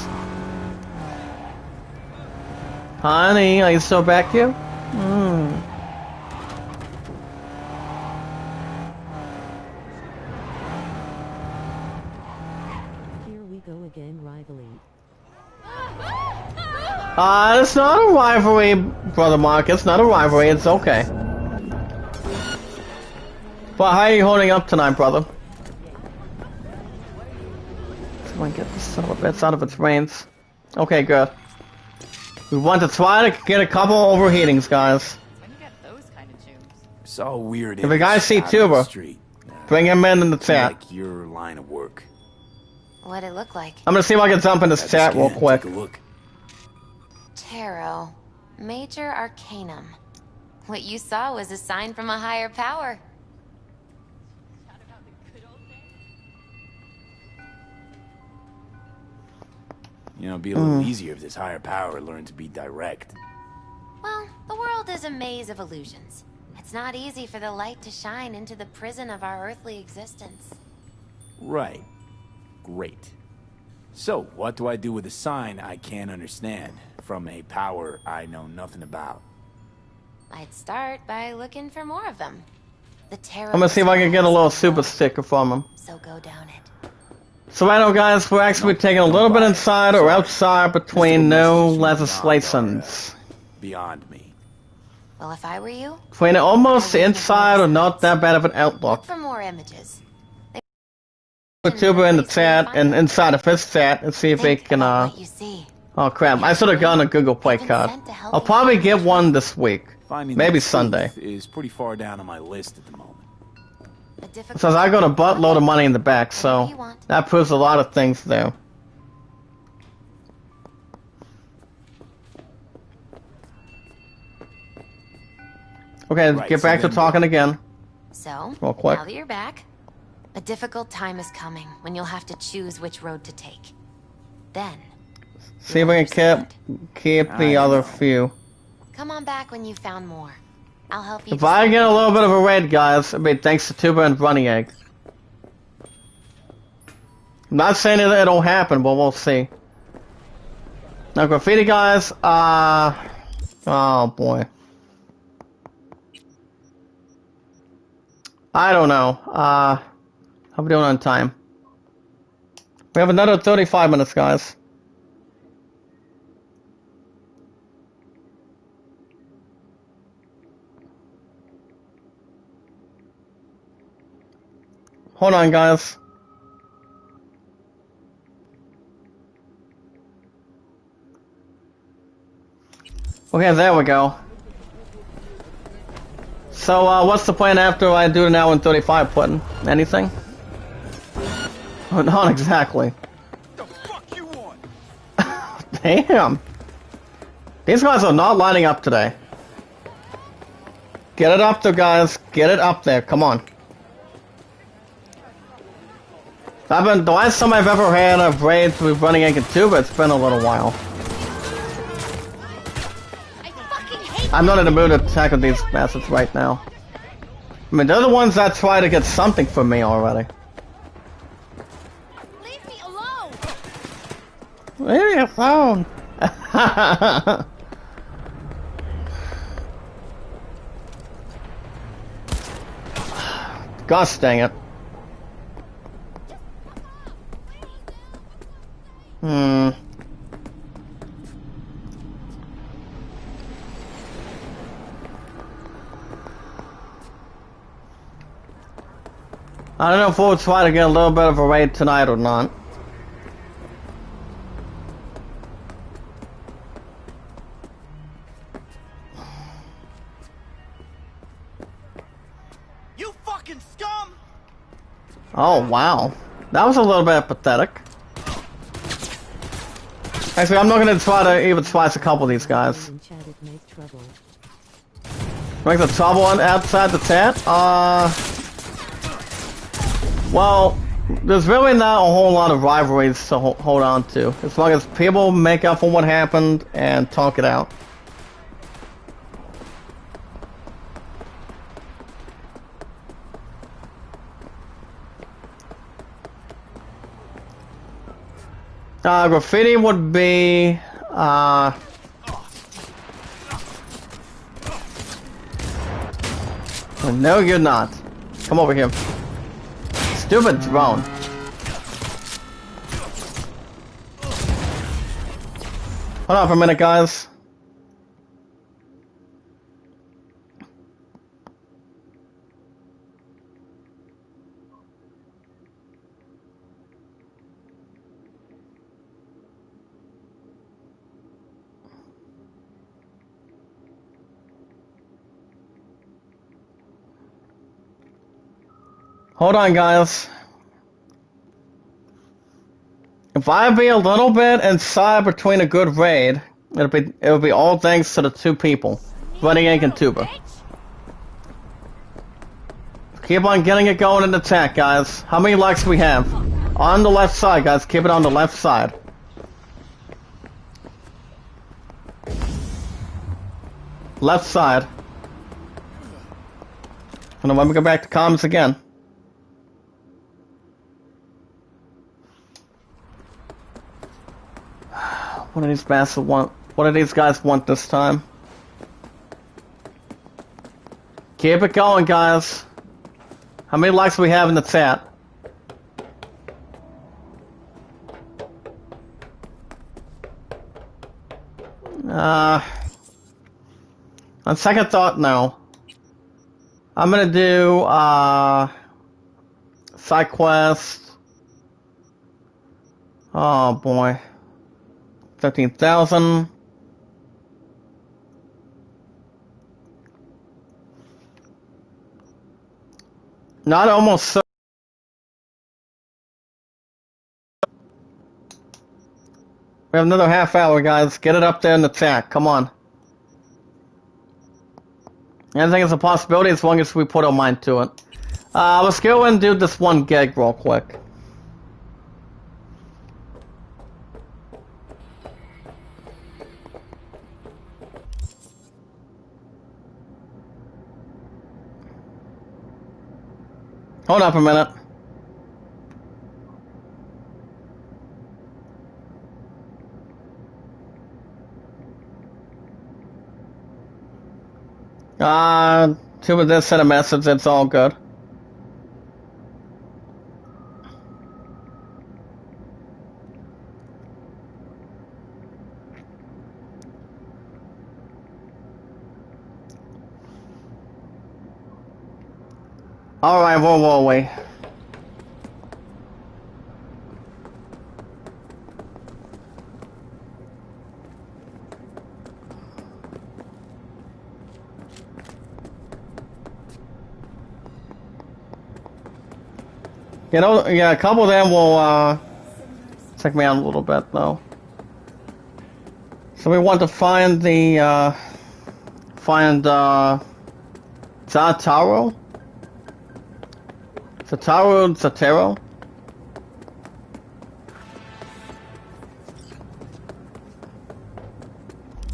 Honey, are you still back here? It's not a rivalry, Brother Mark. It's not a rivalry. It's okay. But how are you holding up tonight, brother? Someone get this son of a bitch out of its brains. Okay, good. We want to try to get a couple overheatings, guys. It's all weird. If a guy see Tuba, bring him in the chat. Like your line of work. What'd it look like? I'm gonna see if I can jump in this chat real quick. Take a look. Tarot. Major Arcanum. What you saw was a sign from a higher power. You know, it'd be a little easier if this higher power learned to be direct. Well, the world is a maze of illusions. It's not easy for the light to shine into the prison of our earthly existence. Right. Great. So, what do I do with a sign I can't understand from a power I know nothing about? I'd start by looking for more of them. The tarot. I'm gonna see if I can get a little super sticker from him. So go down it. So right now, guys, we're actually taking a little bit inside or outside between no legislations. Beyond me. Well, if I were you, Between almost inside or not that bad of an outlook. look for more images. YouTuber in the chat and inside of his chat and see if they can oh crap, I should have gotten a Google Play card. I'll probably get one this week. Maybe Sunday. Is pretty far down on my list at the moment. Says I got a buttload of money in the back, so that proves a lot of things there. Okay, Right, get back to talking again. So, Real quick. now that you're back, a difficult time is coming when you'll have to choose which road to take. Then, See if we can keep the other few. come on back when you've found more. I'll help you. If I get a little bit of a raid, guys, I mean, thanks to Tuba and Bunny Egg. I'm not saying that it'll happen, but we'll see. Now, graffiti guys, oh boy. I don't know. How we doing on time? We have another 35 minutes, guys. Hold on, guys. Okay, there we go. So, what's the plan after I do an hour and 35 putting? Anything? Oh, not exactly. The fuck you want? Damn. These guys are not lining up today. Get it up there, guys. Get it up there. Come on. The last time I've ever had a raid with running Incan Tuba, it's been a little while. I'm not in the mood to tackle these bastards right now. I mean, they're the ones that try to get something from me already. Leave me alone! Leave me alone! Gosh dang it. I don't know if we'll try to get a little bit of a raid tonight or not. You fucking scum! Oh, wow. That was a little bit pathetic. Actually, I'm not going to try to even slice a couple of these guys. Make the trouble on outside the chat? Well, there's really not a whole lot of rivalries to hold on to. As long as people make up for what happened and talk it out. Graffiti would be, no, you're not. Come over here. Stupid drone. Hold on for a minute, guys. Hold on, guys. If I be a little bit inside between a good raid, it'll be all thanks to the two people, Running Ink and Tuba. Keep on getting it going in the chat, guys. How many likes do we have? On the left side, guys. Keep it on the left side. Left side. And then when we go back to comments again. What do these bastards want? What do these guys want this time? Keep it going, guys. How many likes do we have in the chat? On second thought, no. I'm gonna do, side quest. Oh boy. 15,000. Not almost so. We have another half hour, guys. Get it up there in the chat. Come on. Anything is a possibility as long as we put our mind to it. Let's go and do this one gig real quick. Hold up a minute. Two of this sent a message, it's all good. Alright, where were we? You know, yeah, a couple of them will, check me out a little bit, though. So we want to find the, Zataro? Zataro?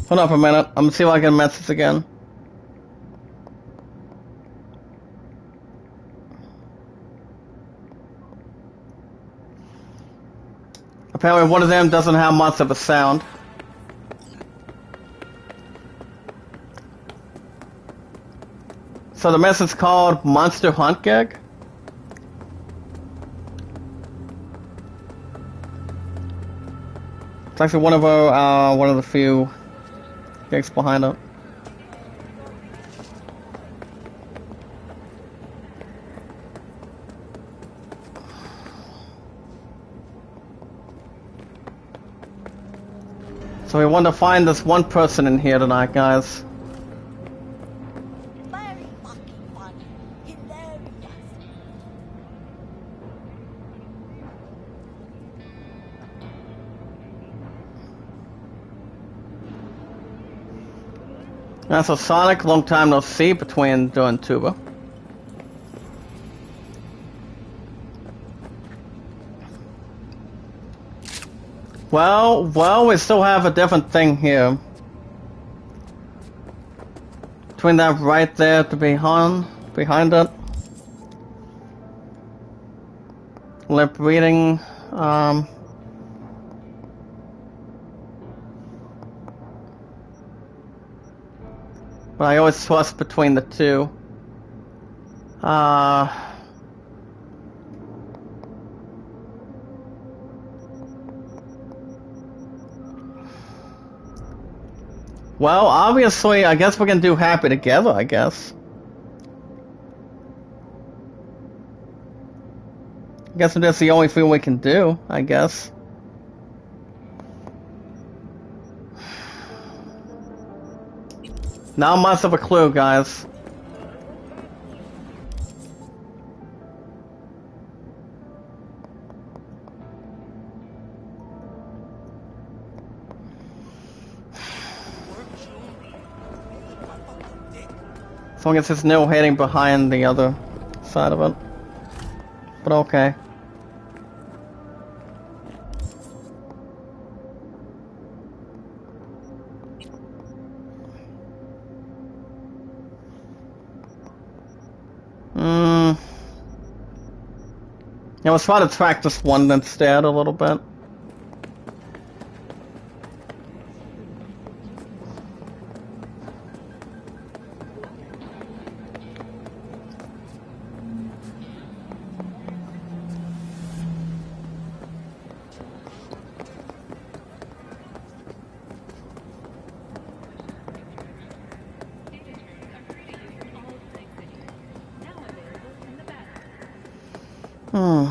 Hold up a minute, I'm gonna see if I can message again. Apparently one of them doesn't have much of a sound. So the message called Monster Hunt Gig? It's actually one of the few gigs behind it. So we want to find this one person in here tonight, guys. Very fucking funny. Hilarious. Yeah, so Sonic, long time no see between doing tuba. Well, we still have a different thing here. Between that right there to behind it. Lip reading, but I always toss between the two. Well, obviously, I guess we can do Happy together, I guess. I guess that's the only thing we can do, I guess. Not much of a clue, guys. As long as there's no heading behind the other side of it. But okay. Yeah, let's try to track this one instead a little bit. Hmm.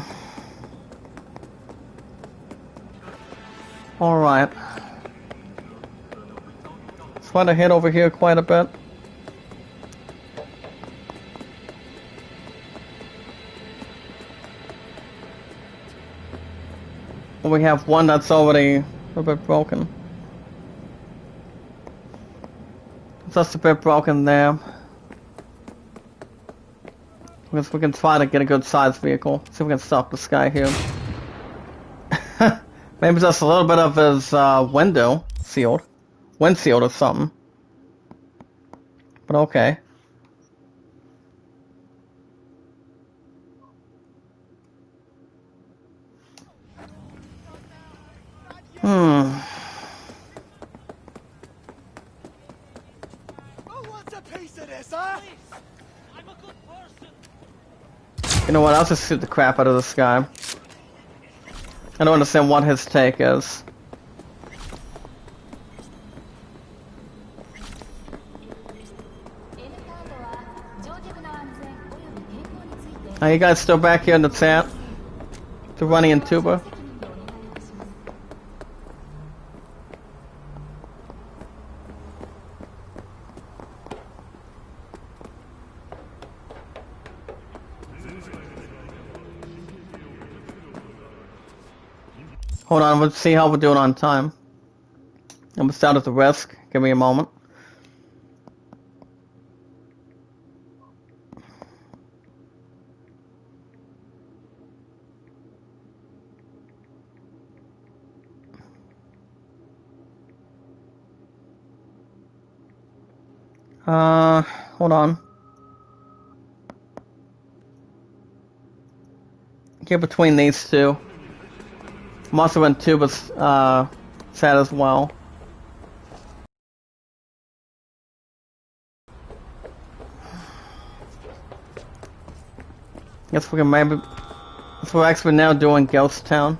Alright. Try to head over here quite a bit. We have one that's already a bit broken. Just a bit broken there. I guess we can try to get a good sized vehicle. See if we can stop this guy here. Maybe just a little bit of his window sealed. Windshield or something. But okay. Hmm. You know what, I'll just shoot the crap out of this guy. I don't understand what his take is. Are you guys still back here in the chat? To running in tuba? Hold on, let's see how we're doing on time. I'm gonna start at the risk. Give me a moment. Hold on. Here between these two. I'm also in Tuba's set as well. Guess we can maybe. So we're actually now doing Ghost Town.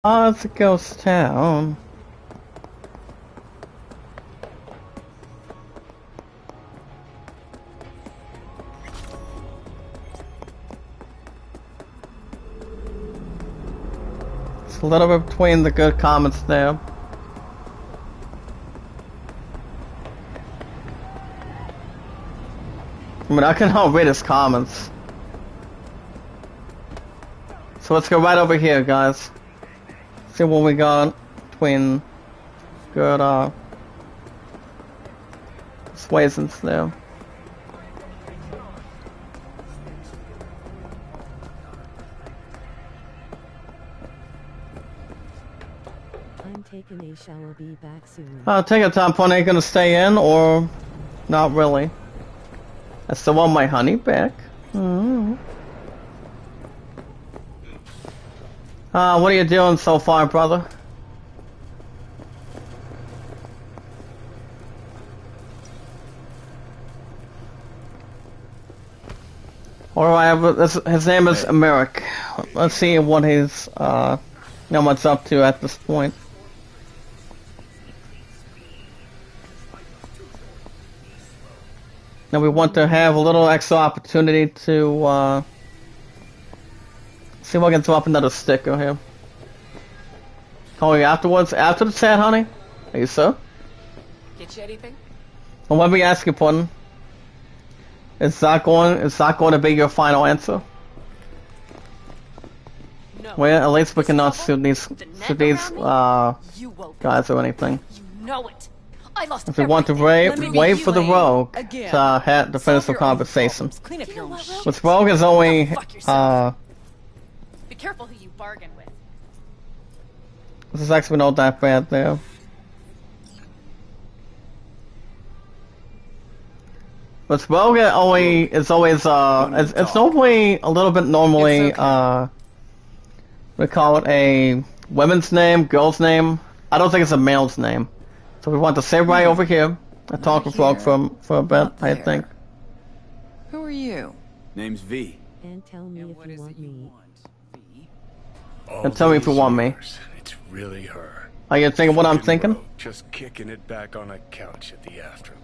Oh, it's a ghost town. It's a little bit between the good comments there. I mean, I can help read his comments. So let's go right over here, guys. See what we got between good, persuasions there. I'm taking a shower, be back soon. Take your time, Pony. Gonna stay in or not really? I still want my honey back. What are you doing so far, brother? Alright, his name is Americ. Let's see what he's, what's up to at this point. Now we want to have a little extra opportunity to, see if I can swap another sticker here. Call you afterwards, after the chat, honey? Are you so? Get you anything? And let me ask you, Puddin. Is that going to be your final answer? No. Well, at least we cannot shoot these guys or anything. You know it. I lost If you want to wait for the rogue to finish the conversation. Clean up your own shit. With rogue is only Be careful who you bargain with. this is actually not that bad there. But rogue is always it's normally a little bit normally we call it a women's name, girl's name. I don't think it's a male's name. So we want to sit right over here and talk with rogue for a bit, I think. Who are you? Name's V. And tell me if you want me. And tell me if you want me. It's really her. Are you thinking what I'm thinking? Just kicking it back on a couch at the afterlife.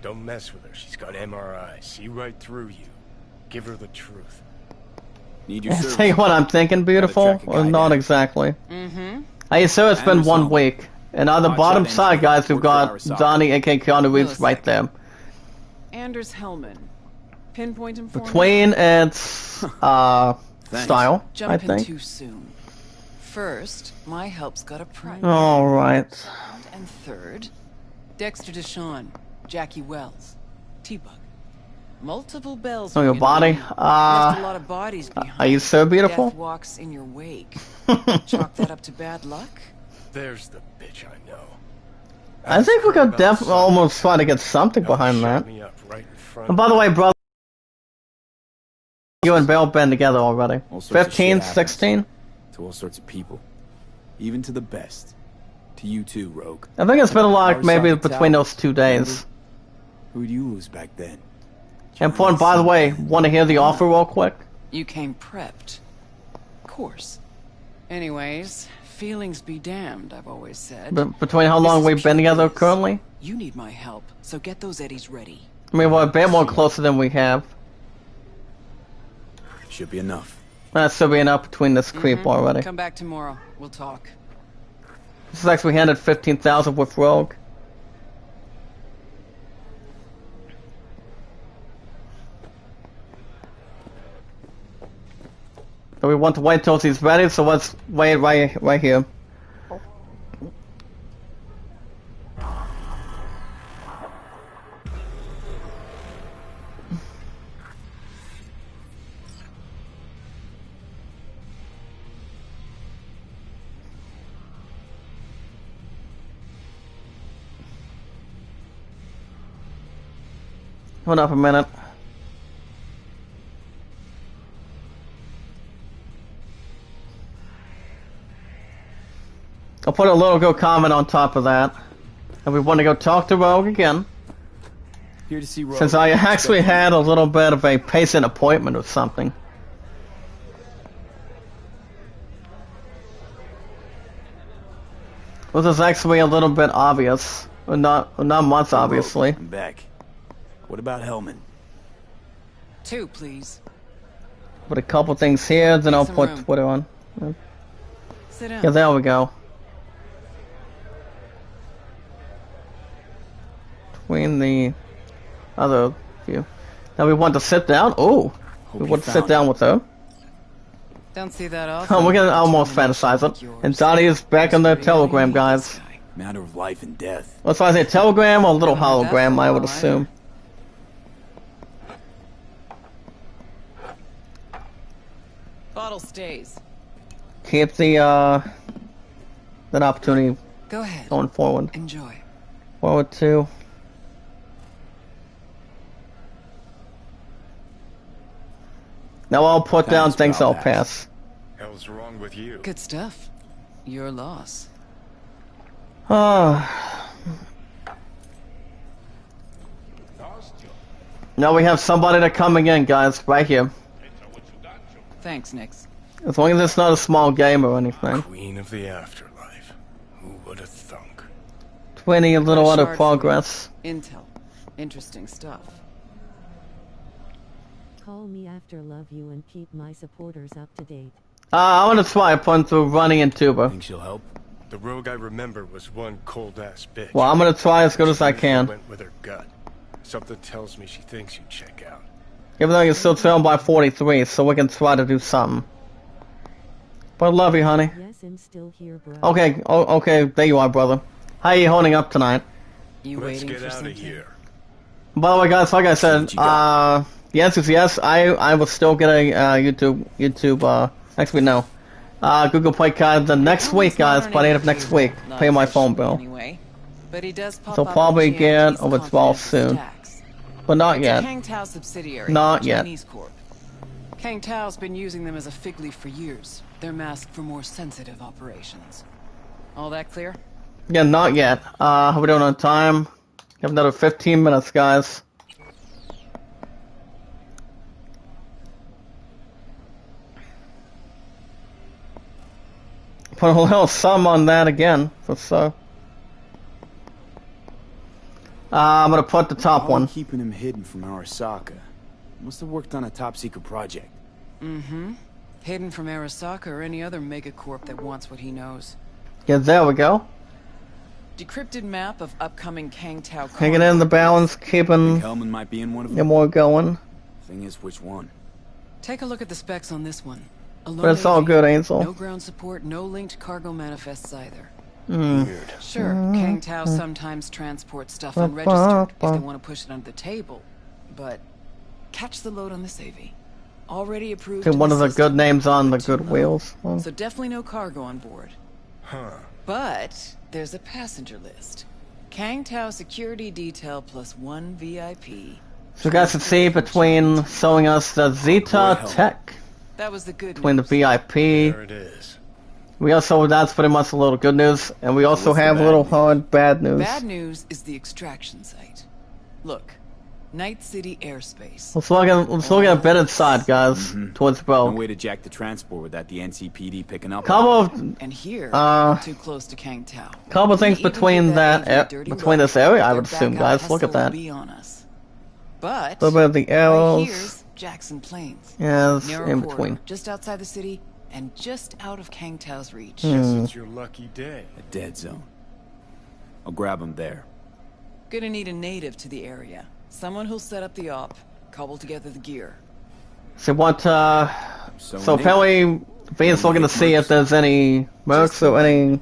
Don't mess with her. She's got MRI. See right through you. Give her the truth. Need your service. Say what I'm thinking, beautiful, track a or guy not down. exactly. Mm-hmm. Hey, so it's been Anders 1 Holm. week. And on the Hotshot bottom side, engineer. guys, we've Worked for got Arasaka. Johnny, aka Keanu Reeves, right Millisecond. there. Anders Hellman. Pinpoint him for me? Between its Thanks. style, I Jump in think. too soon. First, my help's got a price. All right. And third, Dexter Deshawn, Jackie Wells, T-Bug. Multiple bells. Oh, your ringing body. for me. Left a lot of bodies behind. Are you so beautiful? Death walks in your wake. Chalk that up to bad luck? There's the bitch I know. I think we Ask her could about definitely Simon. almost try to get something Hell, behind shot that. me up right in front And of by the me. way, brother, you and Bill been together already. All sorts of 15, shit happens. 16? To all sorts of people. Even to the best. To you too, Rogue. I think it's been a lot, maybe Arasaka between Tower. those 2 days. Who'd you lose back then? Important, by the way, want to hear the offer real quick? You came prepped. Of course. Anyways, feelings be damned, I've always said. Between how long This is we've been pure together biz. currently? You need my help, so get those eddies ready. I mean, we're a bit more closer than we have. Should be enough. That should be enough between this creep already. Come back tomorrow. We'll talk. This is actually handed 15,000 with Rogue. So we want to wait till he's ready, so let's wait right here. Hold up a minute. I'll put a little go comment on top of that. And we want to go talk to Rogue again. Here to see Rogue. Since I actually had a little bit of a patient appointment or something. This is actually a little bit obvious. Not much, Rogue, obviously. I'm back. What about Hellman? 2, please. Put a couple things here, then I'll some put room. Twitter on. Sit down. Yeah, there we go. Between the other few. Now we want to sit down. Oh, we you want to sit found down it. with her. Don't see that often. Oh, we're gonna almost fantasize it. And Johnny is back on the telegram, guys. Matter of life and death. What's I say, telegram or a little Haven't heard that hologram? for a I would while, assume. Bottle stays. Keep the that opportunity Go ahead. going forward. Enjoy. Forward to. Now I'll put down Thanks, things but I'll I'll pass. Hell's wrong with you? Good stuff. Your loss. Now we have somebody that coming in, guys, right here. Thanks, Nix. As long as it's not a small game or anything. Queen of the afterlife. Who would have thunk? 20 a little Got a other shard for progress. Intel. Interesting stuff. Call me after, love you, and keep my supporters up to date. I want to try putting through running and tuba. Think she'll help? The rogue I remember was one cold-ass bitch. Well, I'm gonna try as good as I She can. went with her gut. Something tells me she thinks you check out. Even though you're still trailing by 43, so we can try to do something. But I love you, honey. Yes, I'm still here, bro. Okay, okay, there you are, brother. How are you holding up tonight? You Let's waiting get for out something? of here. By the way, guys, like I said, what you got. yes is yes. I will still get a YouTube. Actually, no. Google Play card the next week, guys. By the end of next week, Not pay my phone officially bill. Anyway, but he does pop So up probably in get GMT's a withdrawal confidential soon. stacks. But not It's yet. a Kang Tao subsidiary. Not yet. Chinese corp. Kang Tao's been using them as a fig leaf for years. They're masked for more sensitive operations. All that clear? Yeah, not yet. How we doing on time? We have another 15 minutes, guys. Put a little sum on that again. So I'm gonna put the top How are one. we keeping him hidden from Arasaka? Must have worked on a top-secret project. Mm-hmm. Hidden from Arasaka or any other megacorp that wants what he knows. Yeah, there we go. Decrypted map of upcoming Kangtao. Hanging in the balance, keeping Think Hellman might be in one of it them? more going. Thing is, which one? Take a look at the specs on this one. But it's all good, Ansel. No ground support, no linked cargo manifests either. Weird. Sure, Kangtao sometimes transports stuff unregistered if they want to push it under the table. But catch the load on this AV. Already approved. One of the good system, names on the but too good low. wheels. So definitely no cargo on board. Huh. But there's a passenger list. Kangtao security detail plus 1 VIP. So you guys can see between showing us the Zeta Tech, That was the good between the news. VIP. There it is. We also, that's pretty much a little good news, and we also What's the have a bad little news? hard bad news. Bad news is the extraction site. Look, Night City airspace. Let's look at a bit inside, guys, towards the No boat. way to jack the transport without the NCPD picking up. Couple of And here, too close to Kangtao. couple things Even between with that AV dirty between look, this area, I their would assume, backup guys. Look at hustle will that. be on us. But A little bit of the right arrows. here's Jackson Plains. Yeah, it's Narrow in corridor, between. just outside the city and just out of Kangtao's reach. Guess it's your lucky day. A dead zone. I'll grab him there. Gonna need a native to the area. Someone who'll set up the op, cobble together the gear. So what? So So apparently, V's looking to see if there's any mercs or any.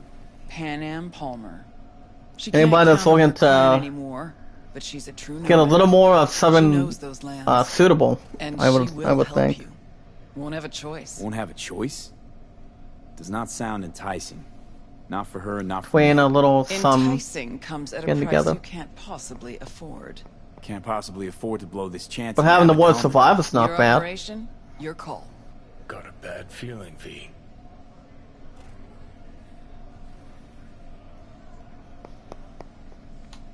Pan Am Palmer. She Anybody can't that's count on looking her clan to anymore, but she's a true get a nomad. little more of She something knows those lands, suitable. and I she would will help think. you. Won't have a choice. Won't have a choice? Does not sound enticing. Not for her, not for Between me. a little some. Enticing comes at a getting price together. you can't possibly afford. Can't possibly afford to blow this chance. But and having the have it word gone. survive is not your bad. operation, your call. Got a bad feeling, V.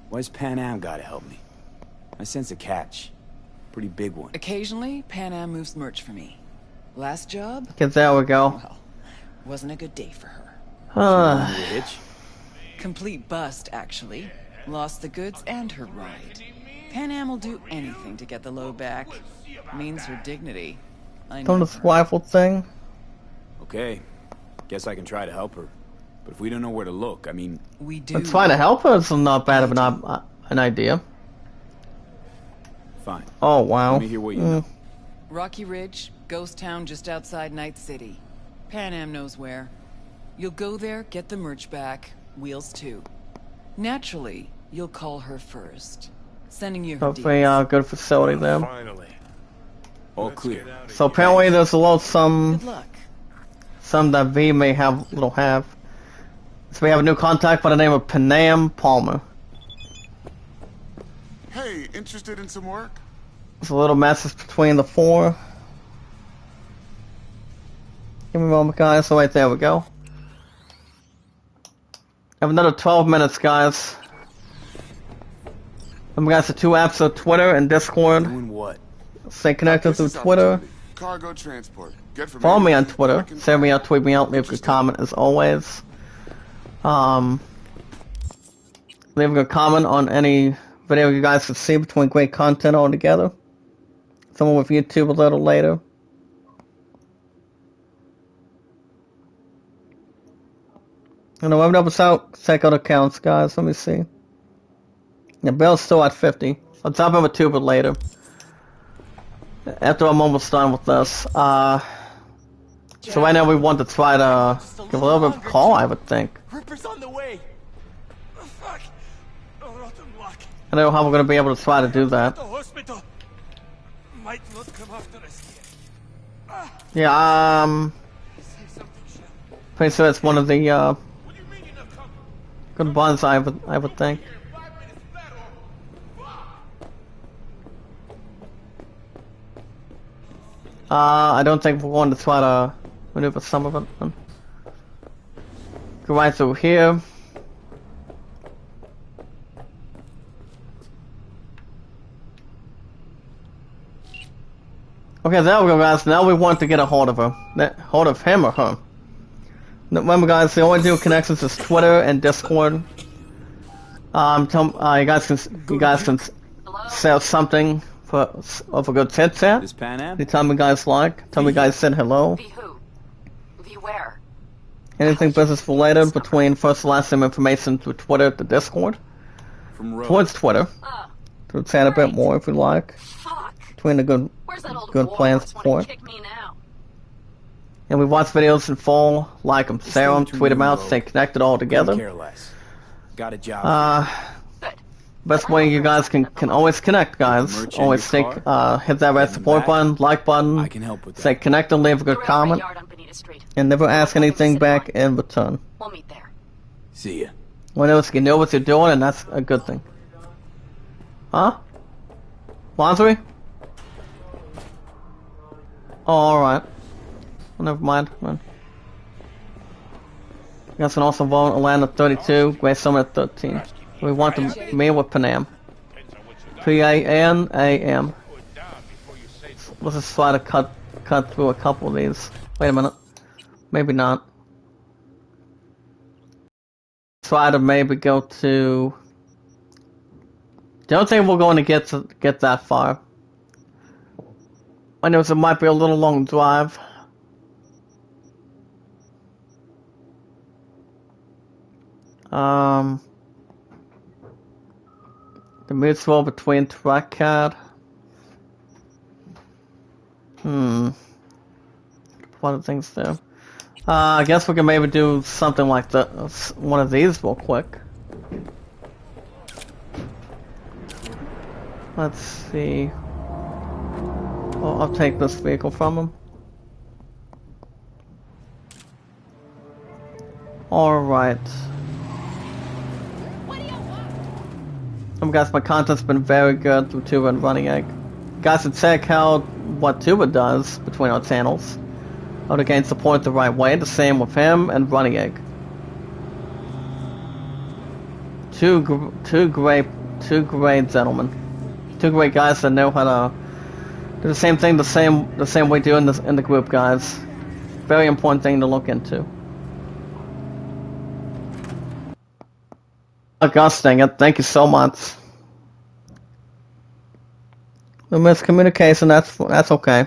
Why's Pan Am gotta help me? I sense a catch. Pretty big one. Occasionally, Pan Am moves merch for me. Last job, Okay, there we go. well, wasn't a good day for her. Uh, Under a hitch? Complete bust, actually. Lost the goods and her ride. Pan Am will do anything to get the load back. Means her dignity. I know don't her. this rifle thing. Okay. Guess I can try to help her. But if we don't know where to look, I mean, We do. But trying to help her is not bad of an idea. fine. Oh wow. Let me hear what you know. Rocky Ridge, ghost town just outside Night City. Pan Am knows where. You'll go there, get the merch back. Wheels too. Naturally, you'll call her first. Sending you her Hopefully, deeds. good facility there. Finally. All Let's clear. get out of So here. apparently, there's a little some Good luck. that V may have little have. So we have a new contact by the name of Panam Palmer. Hey, interested in some work? There's a little message between the four. Give me a moment, guys. So right there we go. Have another 12 minutes, guys. Remember, guys, the two apps are Twitter and Discord. Doing what? Stay connected through Business Twitter. opportunity. Cargo transport. Good for Follow me on anything. Twitter. I can- Send me out, tweet me out, leave a comment as always. Leave a comment on any video you guys could see between great content all together. Someone with YouTube a little later. And the web's out. Check out accounts, guys. Let me see. Yeah, Bill's still at 50. I'll top him with two, but later. After I'm almost done with this. So right now we want to try to give a little bit of a call, I would think. Ripper's on the way. Oh, fuck. Oh, rotten luck. I don't know how we're going to be able to try to do that. The hospital might not come after us yet. Yeah, Say something, Shell. pretty sure it's one of the, What do you mean you're not coming? good ones, I would think. Here in 5 minutes flat or... Fuck. I don't think we're going to try to maneuver some of it. Go right through here. Okay, there we go, guys. Now we want to get a hold of her. Hold of him or her. Remember, guys, the only two connections is Twitter and Discord. you guys can sell something of a good tit chat. This Pan Am? You tell me guys like. Tell me guys said hello. V who? V where? Anything business related between first and last name information to Twitter to Discord. From Rose. Towards Twitter. To chat a bit more if you like. Between the good plans support. And we watch videos in full, like them, share them, tweet them out, stay connected all together. Care less. Got a job. Best way you guys can always connect, guys. Always hit that red support button, like button, I can help with stay connected, leave a good comment, and never ask anything back in return. We'll meet there. See ya. When else you know what you're doing, and that's a good thing. Huh? Laundry? Oh, alright. Well, never mind, man. You guys can also vote Atlanta 32, Great Summit 13. We want to meet with Panam. P-A-N-A-M. Let's just try to cut through a couple of these. Wait a minute. Maybe not. Try to maybe go to... Don't think we're going to get that far. I know it might be a little long drive. The mutual between track card. What are things there? I guess we can maybe do something like one of these real quick. Let's see. Oh, I'll take this vehicle from him. Alright. Guys, my content's been very good through Tuba and Running Egg. Guys can check out what Tuba does between our channels. How to gain support the right way, the same with him and Running Egg. Two great gentlemen. Two great guys that know how to do the same thing the same way do in the group, guys. Very important thing to look into. Augusting it, thank you so much. The miscommunication, that's okay.